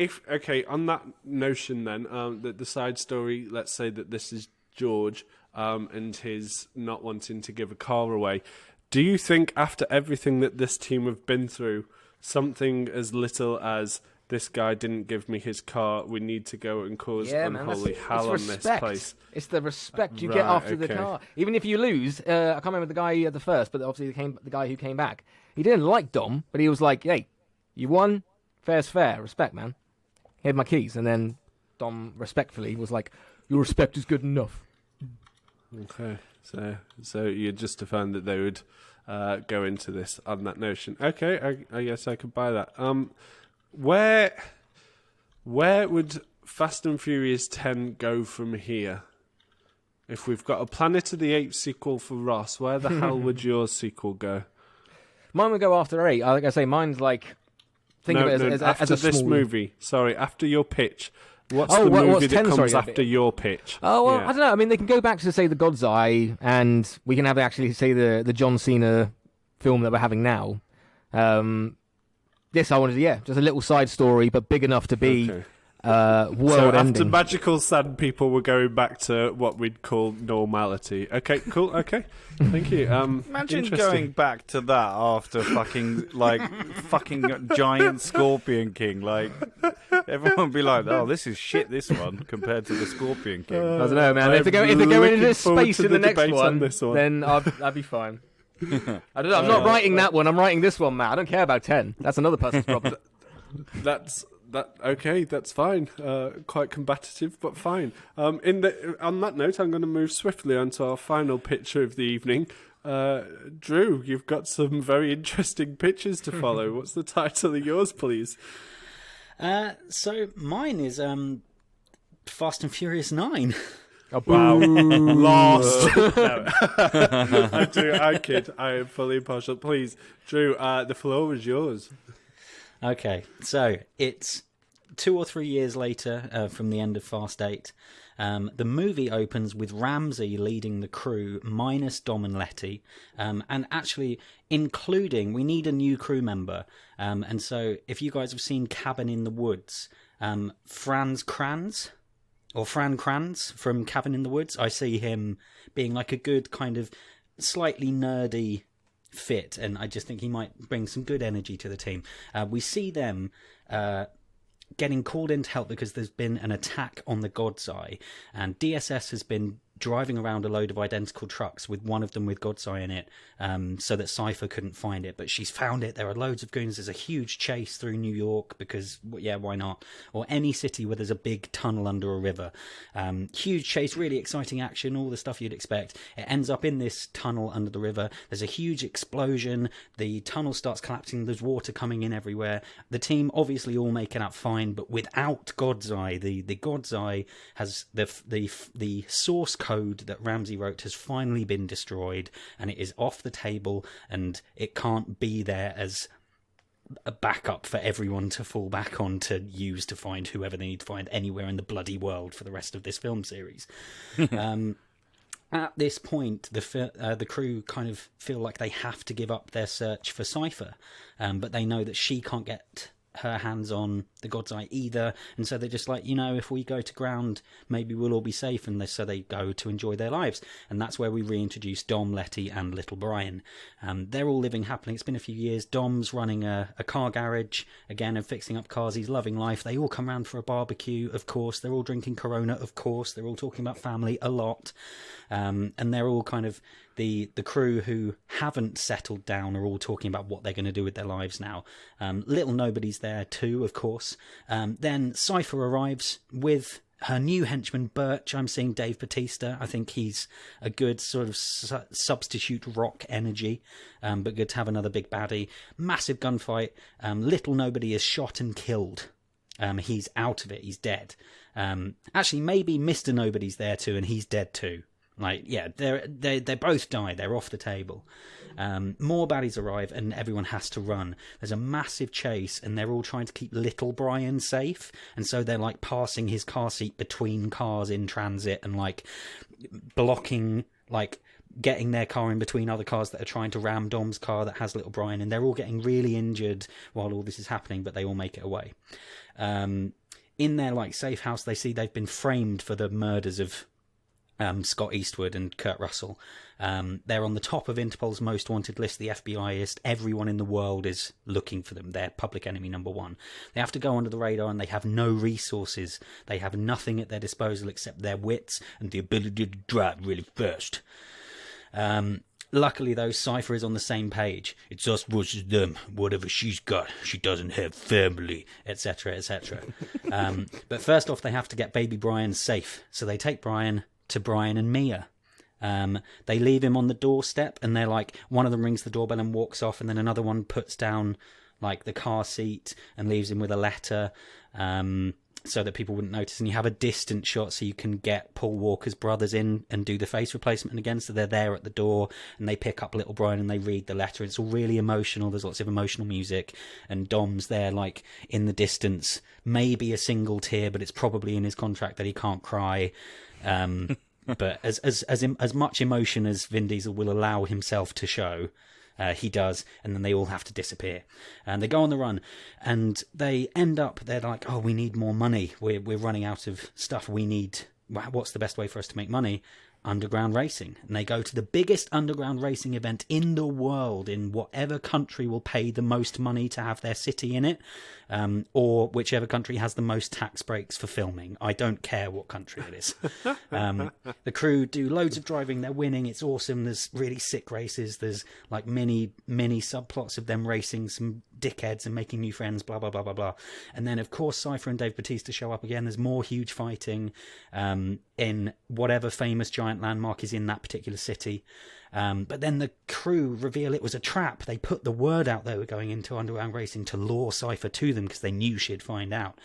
on that notion then, that the side story, let's say that this is George and his not wanting to give a car away, do you think after everything that this team have been through, something as little as this guy didn't give me his car. We need to go and cause unholy it's hell on this respect. place. It's the respect you get after the car. Even if you lose, I can't remember the guy at the first, but obviously the guy who came back. He didn't like Dom, but he was like, hey, you won, fair's fair, respect, man. Here's my keys. And then Dom respectfully was like, your respect is good enough. Okay, so you're just to find that they would go into this on that notion. Okay, I guess I could buy that. Where would Fast and Furious 10 go from here? If we've got a Planet of the Apes sequel for Ross, where the hell would your sequel go? Mine would go after 8. Like I say, mine's like... Think of it as after a this small... movie. Sorry, after your pitch. What's the movie that comes after your pitch? Oh, well, I don't know. I mean, they can go back to, say, The God's Eye, and we can have actually, say, the John Cena film that we're having now. This I wanted to, just a little side story, but big enough to be world-ending. So after Magical Sand People, we're going back to what we'd call normality. Okay, cool, okay. Thank you. Imagine going back to that after fucking giant Scorpion King. Like, everyone would be like, "Oh, this is shit. This one compared to the Scorpion King." I don't know, man. If they go into this space in the next one, then I'll be fine. I don't know. I'm not writing that one. I'm writing this one, Matt. I don't care about 10. That's another person's problem. Okay, that's fine. Quite combative, but fine. On that note, I'm going to move swiftly on to our final picture of the evening. Drew, you've got some very interesting pictures to follow. What's the title of yours, please? So mine is Fast and Furious 9. Oh, wow. Lost. No. I kid. I am fully impartial. Please, Drew, the floor is yours. Okay, so it's 2 or 3 years later from the end of Fast 8. The movie opens with Ramsey leading the crew, minus Dom and Letty, and actually including, we need a new crew member. And so if you guys have seen Cabin in the Woods, Fran Kranz from Cabin in the Woods, I see him being like a good kind of slightly nerdy fit, and I just think he might bring some good energy to the team. We see them getting called in to help because there's been an attack on the God's Eye, and DSS has been driving around a load of identical trucks with one of them with God's Eye in it, so that Cypher couldn't find it, but she's found it. There are loads of goons. There's a huge chase through New York because, why not? Or any city where there's a big tunnel under a river. Huge chase, really exciting action, all the stuff you'd expect. It ends up in this tunnel under the river. There's a huge explosion. The tunnel starts collapsing. There's water coming in everywhere. The team obviously all make it out fine, but without God's Eye, the God's Eye has the source code that Ramsey wrote has finally been destroyed, and it is off the table, and it can't be there as a backup for everyone to fall back on to use to find whoever they need to find anywhere in the bloody world for the rest of this film series. At this point, the crew kind of feel like they have to give up their search for Cypher, but they know that she can't get her hands on the God's Eye either, and so they're just like, if we go to ground, maybe we'll all be safe, and so they go to enjoy their lives. And that's where we reintroduce Dom, Letty, and little Brian. They're all living happily. It's been a few years. Dom's running a car garage again and fixing up cars. He's loving life. They all come round for a barbecue, of course. They're all drinking Corona, of course. They're all talking about family a lot, and they're all kind of the crew who haven't settled down are all talking about what they're going to do with their lives now. Little Nobody's there too, of course. Then Cypher arrives with her new henchman, Birch. I'm seeing Dave Bautista. I think he's a good sort of substitute rock energy, but good to have another big baddie. Massive gunfight. Little Nobody is shot and killed. He's out of it. He's dead. Actually, maybe Mr. Nobody's there too, and he's dead too. They both die. They're off the table. More baddies arrive, and everyone has to run. There's a massive chase, and they're all trying to keep little Brian safe, and so they're like passing his car seat between cars in transit and like blocking, like getting their car in between other cars that are trying to ram Dom's car that has little Brian, and they're all getting really injured while all this is happening, but they all make it away. In their like safe house, they see they've been framed for the murders of Scott Eastwood and Kurt Russell. They're on the top of Interpol's most wanted list. The FBI is, everyone in the world is looking for them. They're public enemy number one. They have to go under the radar, and they have no resources. They have nothing at their disposal except their wits and the ability to drive really fast. Luckily, though, Cypher is on the same page. It's us versus them. Whatever she's got, she doesn't have family, etc., etc. But first off, they have to get baby Brian safe. So they take Brian to Brian and Mia. They leave him on the doorstep, and they're like, one of them rings the doorbell and walks off, and then another one puts down like the car seat and leaves him with a letter, so that people wouldn't notice. And you have a distant shot so you can get Paul Walker's brothers in and do the face replacement again. So they're there at the door, and they pick up little Brian and they read the letter. It's all really emotional. There's lots of emotional music, and Dom's there like in the distance, maybe a single tear, but it's probably in his contract that he can't cry. But as much emotion as Vin Diesel will allow himself to show, he does, and then they all have to disappear. And they go on the run, and they end up, they're like, oh, we need more money. We're running out of stuff. What's the best way for us to make money? Underground racing. And they go to the biggest underground racing event in the world, in whatever country will pay the most money to have their city in it, or whichever country has the most tax breaks for filming. I don't care what country it is. The crew do loads of driving. They're winning. It's awesome. There's really sick races. There's like many subplots of them racing some dickheads and making new friends, blah, blah, blah, blah, blah. And then, of course, Cypher and Dave Bautista show up again. There's more huge fighting in whatever famous giant landmark is in that particular city. But then the crew reveal it was a trap. They put the word out they were going into underground racing to lure Cypher to them because they knew she'd find out.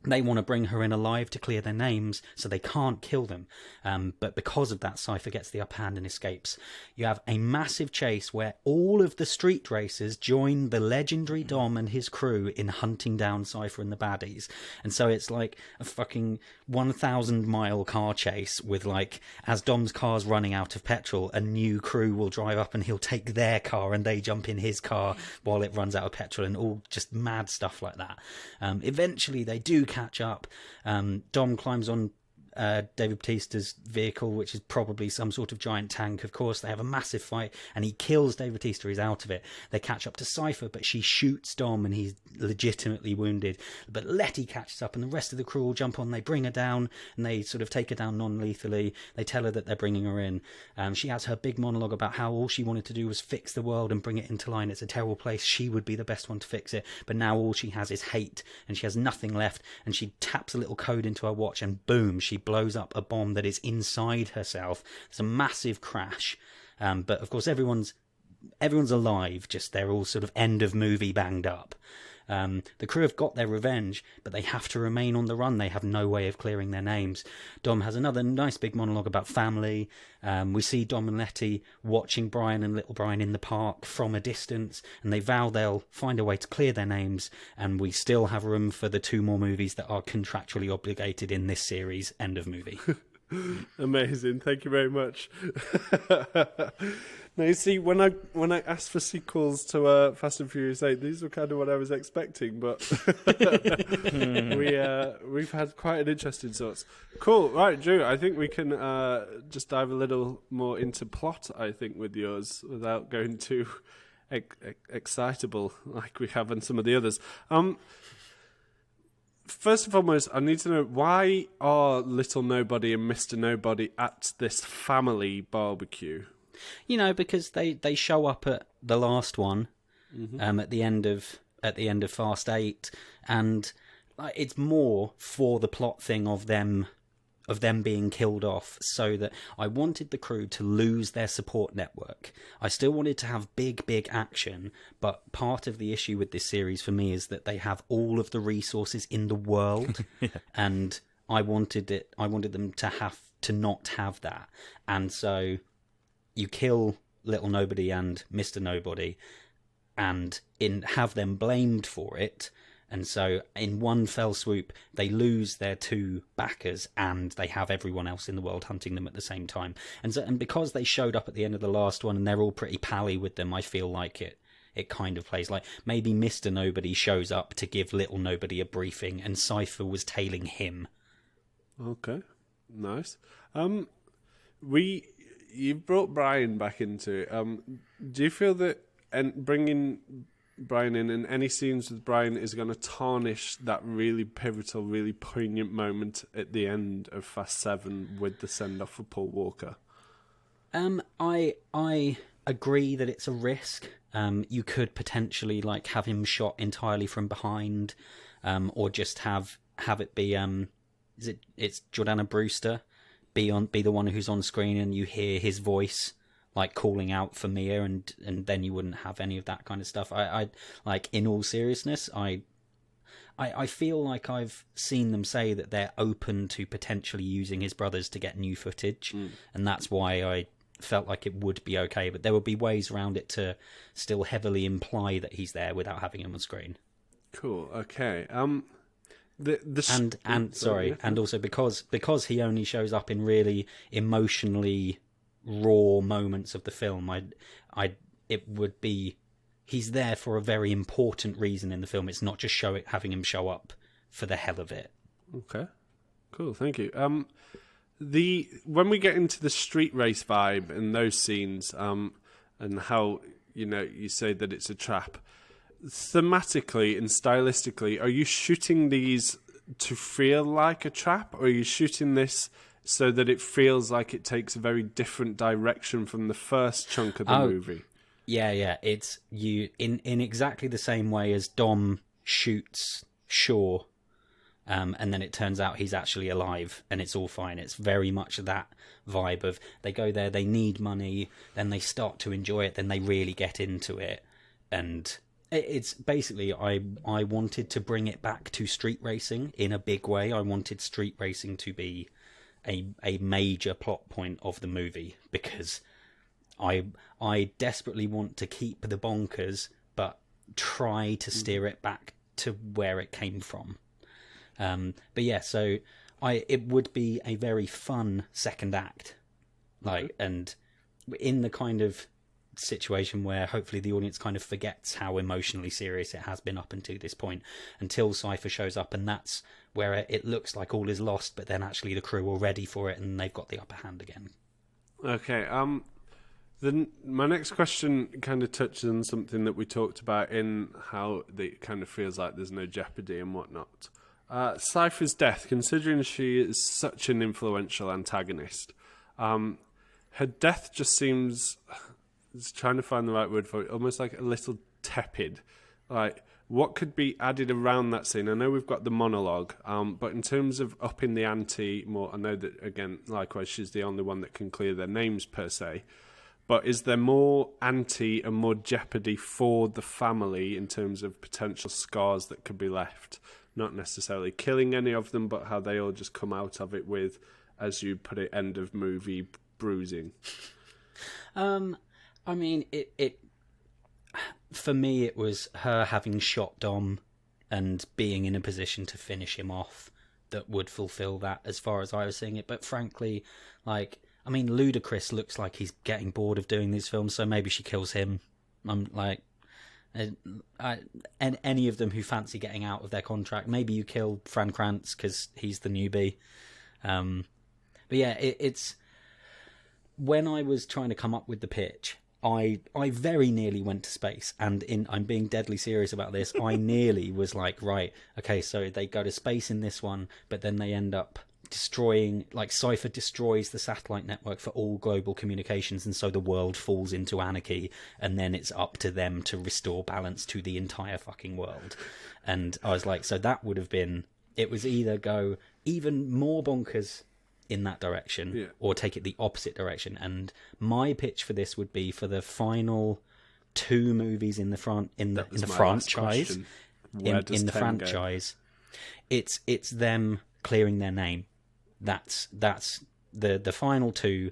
They want to bring her in alive to clear their names, so they can't kill them. But because of that, Cypher gets the upper hand and escapes. You have a massive chase where all of the street racers join the legendary Dom and his crew in hunting down Cypher and the baddies. And so it's like a fucking 1,000-mile car chase with, like, as Dom's car's running out of petrol, a new crew will drive up and he'll take their car and they jump in his car while it runs out of petrol, and all just mad stuff like that. Eventually, they do catch up. Dom climbs on David Bautista's vehicle, which is probably some sort of giant tank. Of course, they have a massive fight, and he kills David Bautista. He's out of it. They catch up to Cypher, but she shoots Dom, and he's legitimately wounded. But Letty catches up, and the rest of the crew all jump on. They bring her down, and they sort of take her down non-lethally. They tell her that they're bringing her in. She has her big monologue about how all she wanted to do was fix the world and bring it into line. It's a terrible place. She would be the best one to fix it. But now all she has is hate, and she has nothing left. And she taps a little code into her watch, and boom, she blows up a bomb that is inside herself. It's a massive crash. But of course, everyone's alive, just they're all sort of end of movie banged up. The crew have got their revenge, but they have to remain on the run. They have no way of clearing their names. Dom has another nice big monologue about family. We see Dom and Letty watching Brian and little Brian in the park from a distance, and they vow they'll find a way to clear their names, and we still have room for the 2 more movies that are contractually obligated in this series. End of movie. Amazing, thank you very much. Now, you see, when I asked for sequels to Fast and Furious 8, these were kind of what I was expecting, but we've had quite an interesting source. Cool, right, Drew, I think we can just dive a little more into plot, I think, with yours, without going too excitable like we have on some of the others. First and foremost, I need to know, why are Little Nobody and Mr. Nobody at this family barbecue? You know, because they show up at the last one, at the end of Fast 8, and it's more for the plot thing of them being killed off, so that I wanted the crew to lose their support network. I still wanted to have big action, but part of the issue with this series for me is that they have all of the resources in the world, and I wanted them to not have that. And so you kill Little Nobody and Mr. Nobody, and have them blamed for it. And so in one fell swoop, they lose their 2 backers, and they have everyone else in the world hunting them at the same time. And because they showed up at the end of the last one, and they're all pretty pally with them, I feel like it kind of plays like maybe Mr. Nobody shows up to give Little Nobody a briefing, and Cypher was tailing him. Okay, nice. You brought Brian back into it. Do you feel that bringing Brian in and any scenes with Brian is going to tarnish that really pivotal, really poignant moment at the end of Fast 7 with the send-off for Paul Walker? I agree that it's a risk. You could potentially like have him shot entirely from behind, or just have it be it's Jordana Brewster be the one who's on screen and you hear his voice like calling out for Mia, and then you wouldn't have any of that kind of stuff. I like, in all seriousness, I feel like I've seen them say that they're open to potentially using his brothers to get new footage, and that's why I felt like it would be okay. But there would be ways around it to still heavily imply that he's there without having him on screen. Cool. Okay. And also because he only shows up in really emotionally raw moments of the film, it would be, he's there for a very important reason in the film. It's not just having him show up for the hell of it. Okay, cool, thank you. When we get into the street race vibe and those scenes, and how you say that it's a trap, thematically and stylistically, are you shooting these to feel like a trap, or are you shooting this so that it feels like it takes a very different direction from the first chunk of the movie? Yeah. It's you in exactly the same way as Dom shoots Shaw, and then it turns out he's actually alive and it's all fine. It's very much that vibe of they go there, they need money, then they start to enjoy it, then they really get into it. And it's basically, I wanted to bring it back to street racing in a big way. I wanted street racing to be a major plot point of the movie, because I desperately want to keep the bonkers but try to steer it back to where it came from. But yeah, so it would be a very fun second act, and in the kind of situation where hopefully the audience kind of forgets how emotionally serious it has been up until this point, until Cypher shows up, and that's where it looks like all is lost, but then actually the crew are ready for it and they've got the upper hand again. Okay, then my next question kind of touches on something that we talked about in how it kind of feels like there's no jeopardy and whatnot. Cypher's death, considering she is such an influential antagonist, her death just seems, trying to find the right word for it, almost like a little tepid. Like, what could be added around that scene? I know we've got the monologue, but in terms of upping the ante more, I know that, again, likewise, she's the only one that can clear their names per se. But is there more ante and more jeopardy for the family in terms of potential scars that could be left? Not necessarily killing any of them, but how they all just come out of it with, as you put it, end of movie bruising. I mean, it for me, it was her having shot Dom and being in a position to finish him off that would fulfill that, as far as I was seeing it. But frankly, like, I mean, Ludacris looks like he's getting bored of doing these films, so maybe she kills him. I'm like, and any of them who fancy getting out of their contract, maybe you kill Fran Kranz because he's the newbie. But yeah, it's when I was trying to come up with the pitch, I very nearly went to space, and I'm being deadly serious about this. I nearly was like, right, okay, so they go to space in this one, but then they end up destroying, like, Cypher destroys the satellite network for all global communications, and so the world falls into anarchy, and then it's up to them to restore balance to the entire fucking world. And I was like, so that would have been, it was either go even more bonkers in that direction, or take it the opposite direction. And my pitch for this would be for the final two movies in the franchise. In the franchise, it's them clearing their name. That's the final two.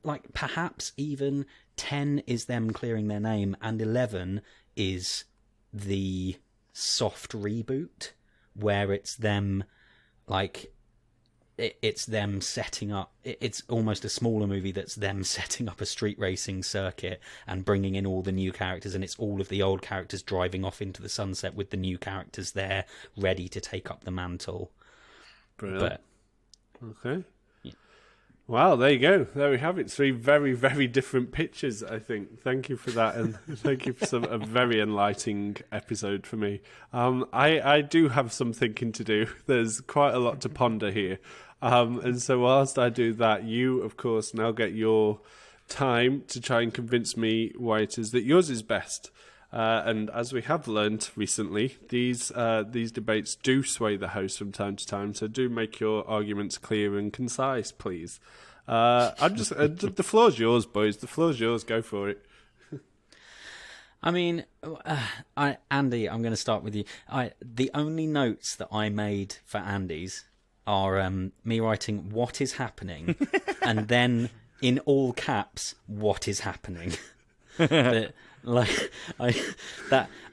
Like, perhaps even 10 is them clearing their name, and 11 is the soft reboot where it's them, like, it's them setting up, it's almost a smaller movie that's them setting up a street racing circuit and bringing in all the new characters, and it's all of the old characters driving off into the sunset with the new characters there ready to take up the mantle. Brilliant. Okay. Wow, there you go. There we have it. 3 very, very different pictures, I think. Thank you for that, and thank you for a very enlightening episode for me. I do have some thinking to do. There's quite a lot to ponder here. And so whilst I do that, you, of course, now get your time to try and convince me why it is that yours is best. And as we have learned recently, these debates do sway the house from time to time. So do make your arguments clear and concise, please. The floor's yours, boys. The floor's yours. Go for it. I mean, Andy, I'm going to start with you. The only notes that I made for Andy's are me writing "What is happening," and then in all caps, "What is happening." But, like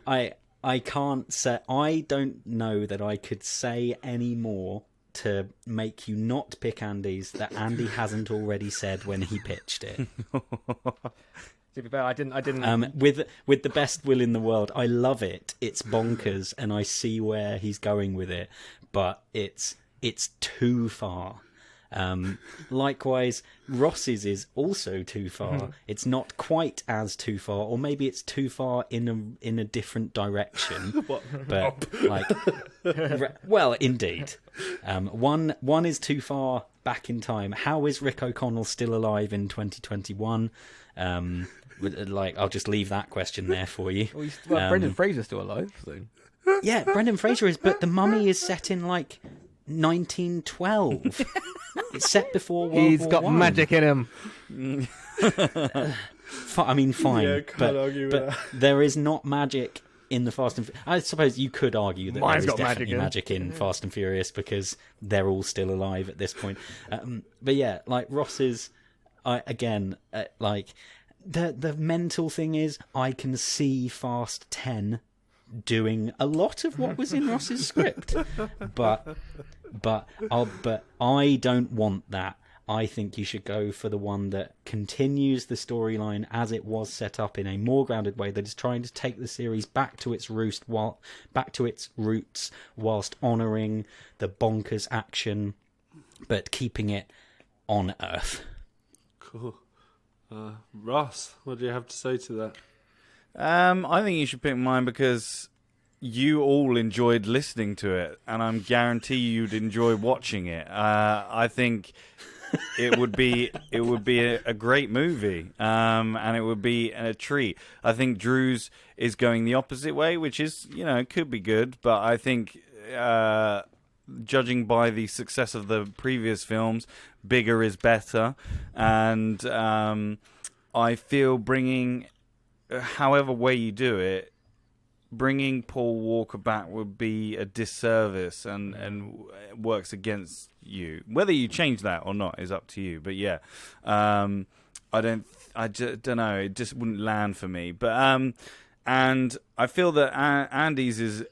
I can't say. I don't know that I could say any more to make you not pick Andy's that Andy hasn't already said when he pitched it. To be fair, I didn't. With the best will in the world, I love it. It's bonkers, and I see where he's going with it, but it's too far. Likewise, Ross's is also too far. It's not quite as too far, or maybe it's too far in a different direction. But like, well, indeed, one is too far back in time. How is Rick O'Connell still alive in 2021? I'll just leave that question there for you. Well, Brendan Fraser's still alive, so. Yeah, Brendan Fraser is, but The Mummy is set in like 1912. It's set before World War He's got One. magic in him. I mean, fine, Yeah, can't argue with but that. there is not magic in the Fast and. I suppose you could argue that Mine's there is got definitely magic in Fast and Furious because they're all still alive at this point. But yeah, like Ross's, like the mental thing is, I can see Fast 10 doing a lot of what was in Ross's script, but I don't want that. I think you should go for the one that continues the storyline as it was set up in a more grounded way, that is trying to take the series back to its roots whilst honouring the bonkers action, but keeping it on Earth. Cool. Ross, what do you have to say to that? I think you should pick mine because you all enjoyed listening to it, and I guarantee you'd enjoy watching it. I think it would be a great movie, and it would be a treat. I think Drew's is going the opposite way, which is, could be good, but I think judging by the success of the previous films, bigger is better, and I feel bringing, however way you do it, bringing Paul Walker back would be a disservice and works against you. Whether you change that or not is up to you. But yeah, I just don't know. It just wouldn't land for me. But and I feel that Andy's is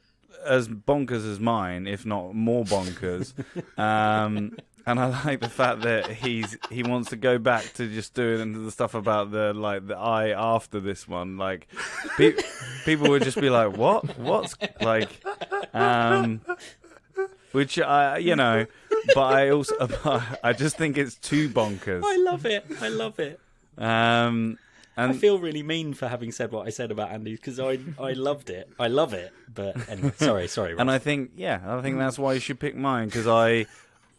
as bonkers as mine, if not more bonkers. And I like the fact that he wants to go back to just doing the stuff about the eye after this one. Like, people would just be like, "What's like?" Which but I also I just think it's too bonkers. I love it. And I feel really mean for having said what I said about Andy because I loved it. I love it. But anyway, sorry. Ross. And I think that's why you should pick mine, because I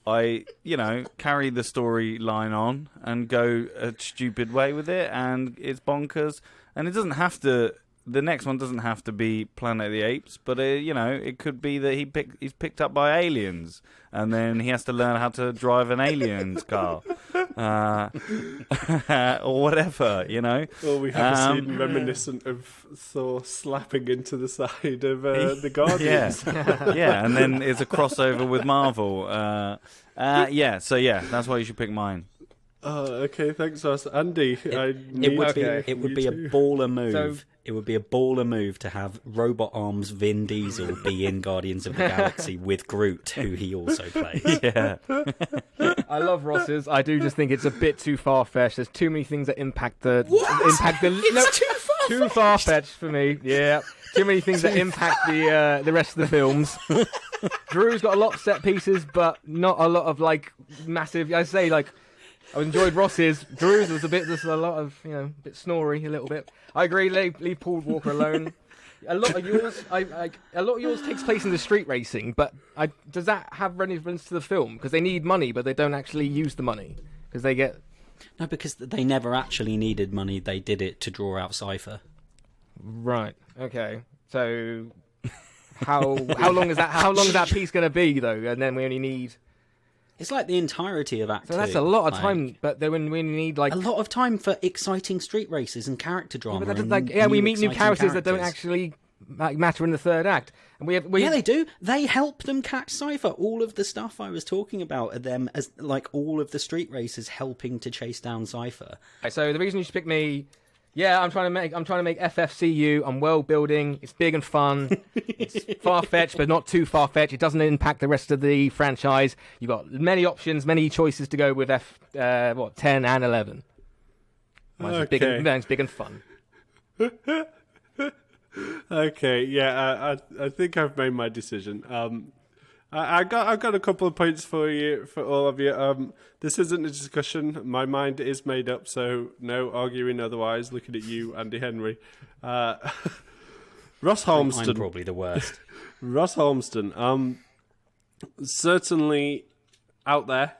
carry the storyline on and go a stupid way with it, and it's bonkers. And it doesn't have to. The next one doesn't have to be Planet of the Apes, but it could be that he's picked up by aliens, and then he has to learn how to drive an alien's car, or whatever, Or we have a scene reminiscent of Thor slapping into the side of the Guardians. Yeah, and then it's a crossover with Marvel. So that's why you should pick mine. Oh, okay, thanks, Ross. Andy, It would be a baller move. It would be a baller move to have robot arms Vin Diesel be in Guardians of the Galaxy with Groot, who he also plays. Yeah. I love Ross's. I do just think it's a bit too far-fetched. There's too many things that impact the... It's too far-fetched for me. Yeah. Too many things that impact the rest of the films. Drew's got a lot of set pieces, but not a lot of, massive... I say, I enjoyed Ross's. Drew's was there's a lot of, a bit snory, a little bit. I agree. Leave Paul Walker alone. A lot of yours takes place in the street racing, but does that have relevance to the film? Because they need money, but they don't actually use the money because they get. No, because they never actually needed money. They did it to draw out Cypher. Right. Okay. So how long is that piece going to be though? And then we only need. It's like the entirety of Act 2. So that's a lot of time, but then when we need like a lot of time for exciting street races and character drama. Yeah, but we meet new characters that don't actually matter in the third act, and we yeah, they do. They help them catch Cypher. All of the stuff I was talking about are them as like all of the street races helping to chase down Cypher. So the reason you should pick me. Yeah, I'm trying to make FFCU. I'm world building. It's big and fun. It's far fetched, but not too far fetched. It doesn't impact the rest of the franchise. You've got many options, many choices to go with 10 and 11. Mine's big and fun. Okay, yeah, I think I've made my decision. I've got a couple of points for you, for all of you. This isn't a discussion. My mind is made up, so no arguing otherwise. Looking at you, Andy Henry. Ross Holmeston. I'm probably the worst. Ross Holmeston. Certainly out there.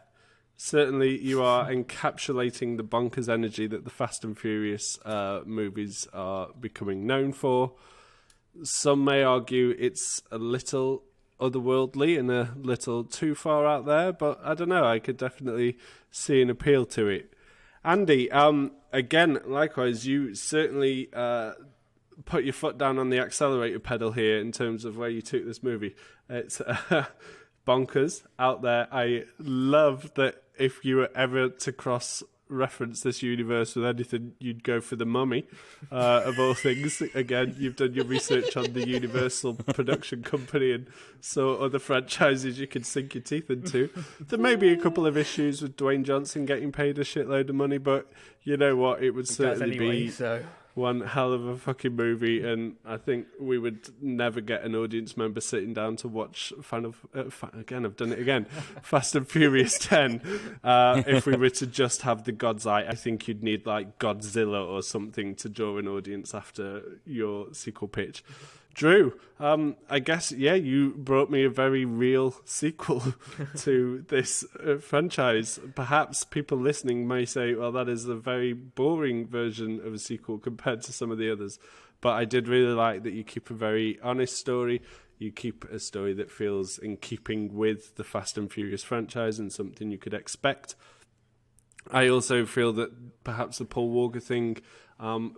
Certainly you are encapsulating the bonkers energy that the Fast and Furious movies are becoming known for. Some may argue it's a little otherworldly and a little too far out there, but I don't know, I could definitely see an appeal to it. Andy, again, likewise, you certainly put your foot down on the accelerator pedal here in terms of where you took this movie. It's bonkers out there. I love that if you were ever to cross-reference this universe with anything, you'd go for The Mummy, of all things. Again, you've done your research on the Universal production company and so other franchises you can sink your teeth into. There may be a couple of issues with Dwayne Johnson getting paid a shitload of money, but you know what? It would certainly be one hell of a fucking movie, and I think we would never get an audience member sitting down to watch Fast and Furious 10 if we were to just have the God's Eye. I think you'd need like Godzilla or something to draw an audience after your sequel pitch. Drew, I guess, you brought me a very real sequel to this franchise. Perhaps people listening may say, well, that is a very boring version of a sequel compared to some of the others. But I did really like that you keep a very honest story. You keep a story that feels in keeping with the Fast and Furious franchise and something you could expect. I also feel that perhaps the Paul Walker thing,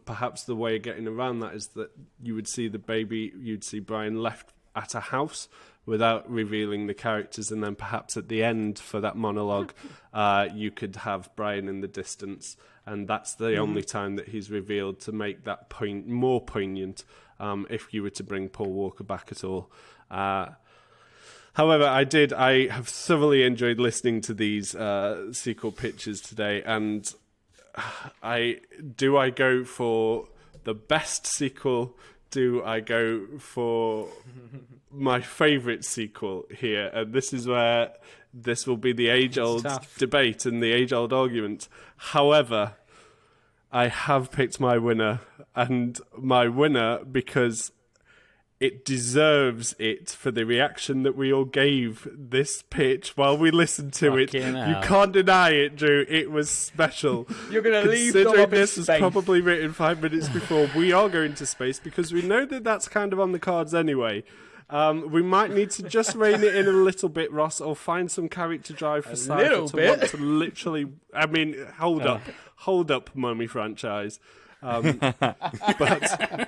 perhaps the way of getting around that is that you would see the baby, you'd see Brian left at a house without revealing the characters, and then perhaps at the end for that monologue, you could have Brian in the distance, and that's the only time that he's revealed to make that point more poignant if you were to bring Paul Walker back at all. However, I have thoroughly enjoyed listening to these sequel pitches today, and I go for the best sequel? Do I go for my favourite sequel here? And this is where this will be the age-old debate and the age-old argument. However, I have picked my winner, and my winner because it deserves it for the reaction that we all gave this pitch while we listened to it. You can't deny it, Drew. It was special. You're going to leave Considering this was probably written 5 minutes before, we are going to space because we know that that's kind of on the cards anyway. We might need to just rein it in a little bit, Ross, or find some character drive for Cypher to want to literally... I mean, hold up, Mummy franchise. But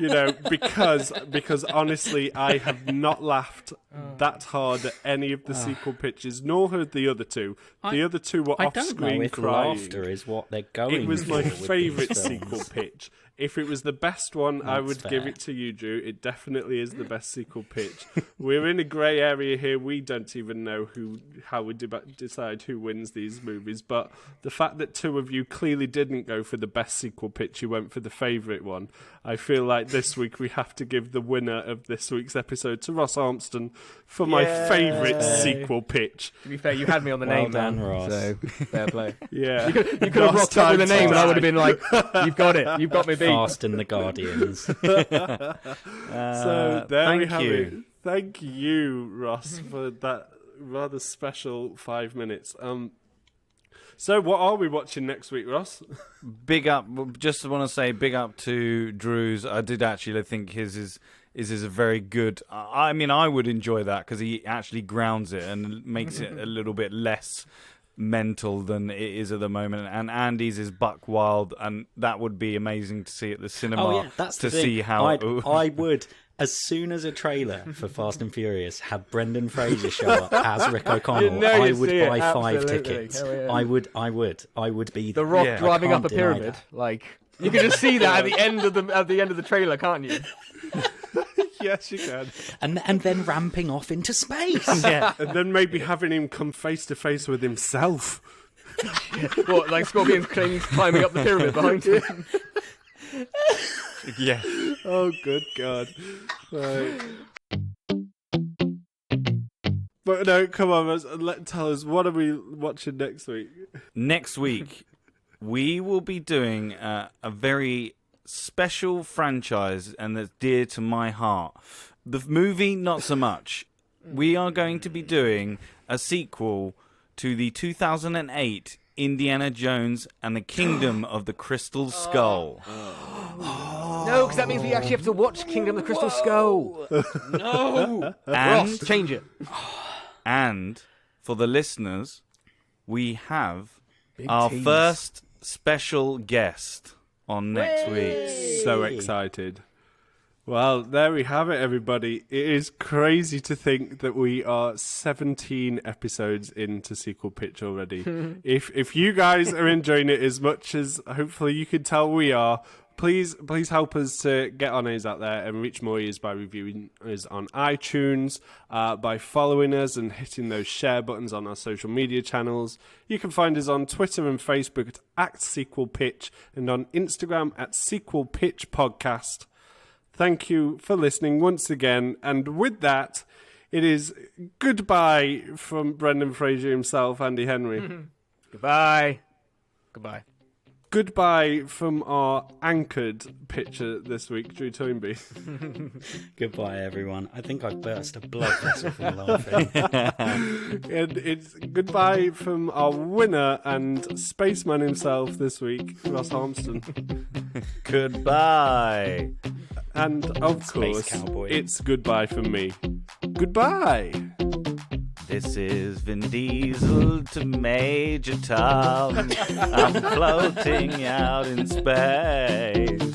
because honestly, I have not laughed that hard at any of the sequel pitches, nor heard the other two. The other two were off screen crying. Laughter is what they're going. It was my favourite sequel pitch. If it was the best one, I That's would give fair. it to you, Drew. It definitely is the best sequel pitch. We're in a grey area here. We don't even know how we decide who wins these movies. But the fact that two of you clearly didn't go for the best sequel pitch, you went for the favourite one. I feel like this week we have to give the winner of this week's episode to Ross Armstrong for my favourite sequel pitch. To be fair, you had me on the Well name, done, man. Ross. So fair play. Yeah. You could have rocked up with a name, and I would have been like, "You've got it. You've got me beat." Fast and the Guardians. So there we thank have you. it. Thank you, Ross, for that rather special 5 minutes. So what are we watching next week, Ross? Big up. Just want to say big up to Drew's. I did actually think his is a very good. I mean, I would enjoy that because he actually grounds it and makes it a little bit less mental than it is at the moment. And Andy's is buck wild, and that would be amazing to see at the cinema. Oh yeah, that's to the thing. see how I would, as soon as a trailer for Fast and Furious had Brendan Fraser show up as Rick O'Connell, You know I you'd would see it, buy 5 absolutely. tickets. Hell yeah. I would be The Rock Yeah, driving I up a can't deny pyramid, that. like you can just see that at the end of the trailer, can't you? Yes, you can. and then ramping off into space. yeah. And then maybe having him come face to face with himself. What, like Scorpion's climbing up the pyramid behind him? Yeah. Oh, good God. Right. But no, come on, Ross, tell us, what are we watching next week? Next week, we will be doing a very special franchise, and that's dear to my heart. The movie, not so much. We are going to be doing a sequel to the 2008 Indiana Jones and the Kingdom of the Crystal Skull. No, because that means we actually have to watch Kingdom of the Crystal Skull. No. Ross, And, change it. and for the listeners, we have our tease. first special guest on next week. So excited. Well, there we have it, everybody. It is crazy to think that we are 17 episodes into Sequel Pitch already. If you guys are enjoying it as much as hopefully you can tell we are, please help us to get our names out there and reach more ears by reviewing us on iTunes, by following us and hitting those share buttons on our social media channels. You can find us on Twitter and Facebook at Sequel Pitch and on Instagram at Sequel Pitch Podcast. Thank you for listening once again. And with that, it is goodbye from Brendan Fraser himself, Andy Henry. Goodbye. Goodbye. Goodbye from our anchored pitcher this week, Drew Toynbee. Goodbye, everyone. I think I've burst a blood vessel from laughing. And it's goodbye from our winner and spaceman himself this week, Ross Armstrong. Goodbye. And of Space course, cowboy. it's goodbye from me. Goodbye. This is Vin Diesel to Major Tom. I'm floating out in space.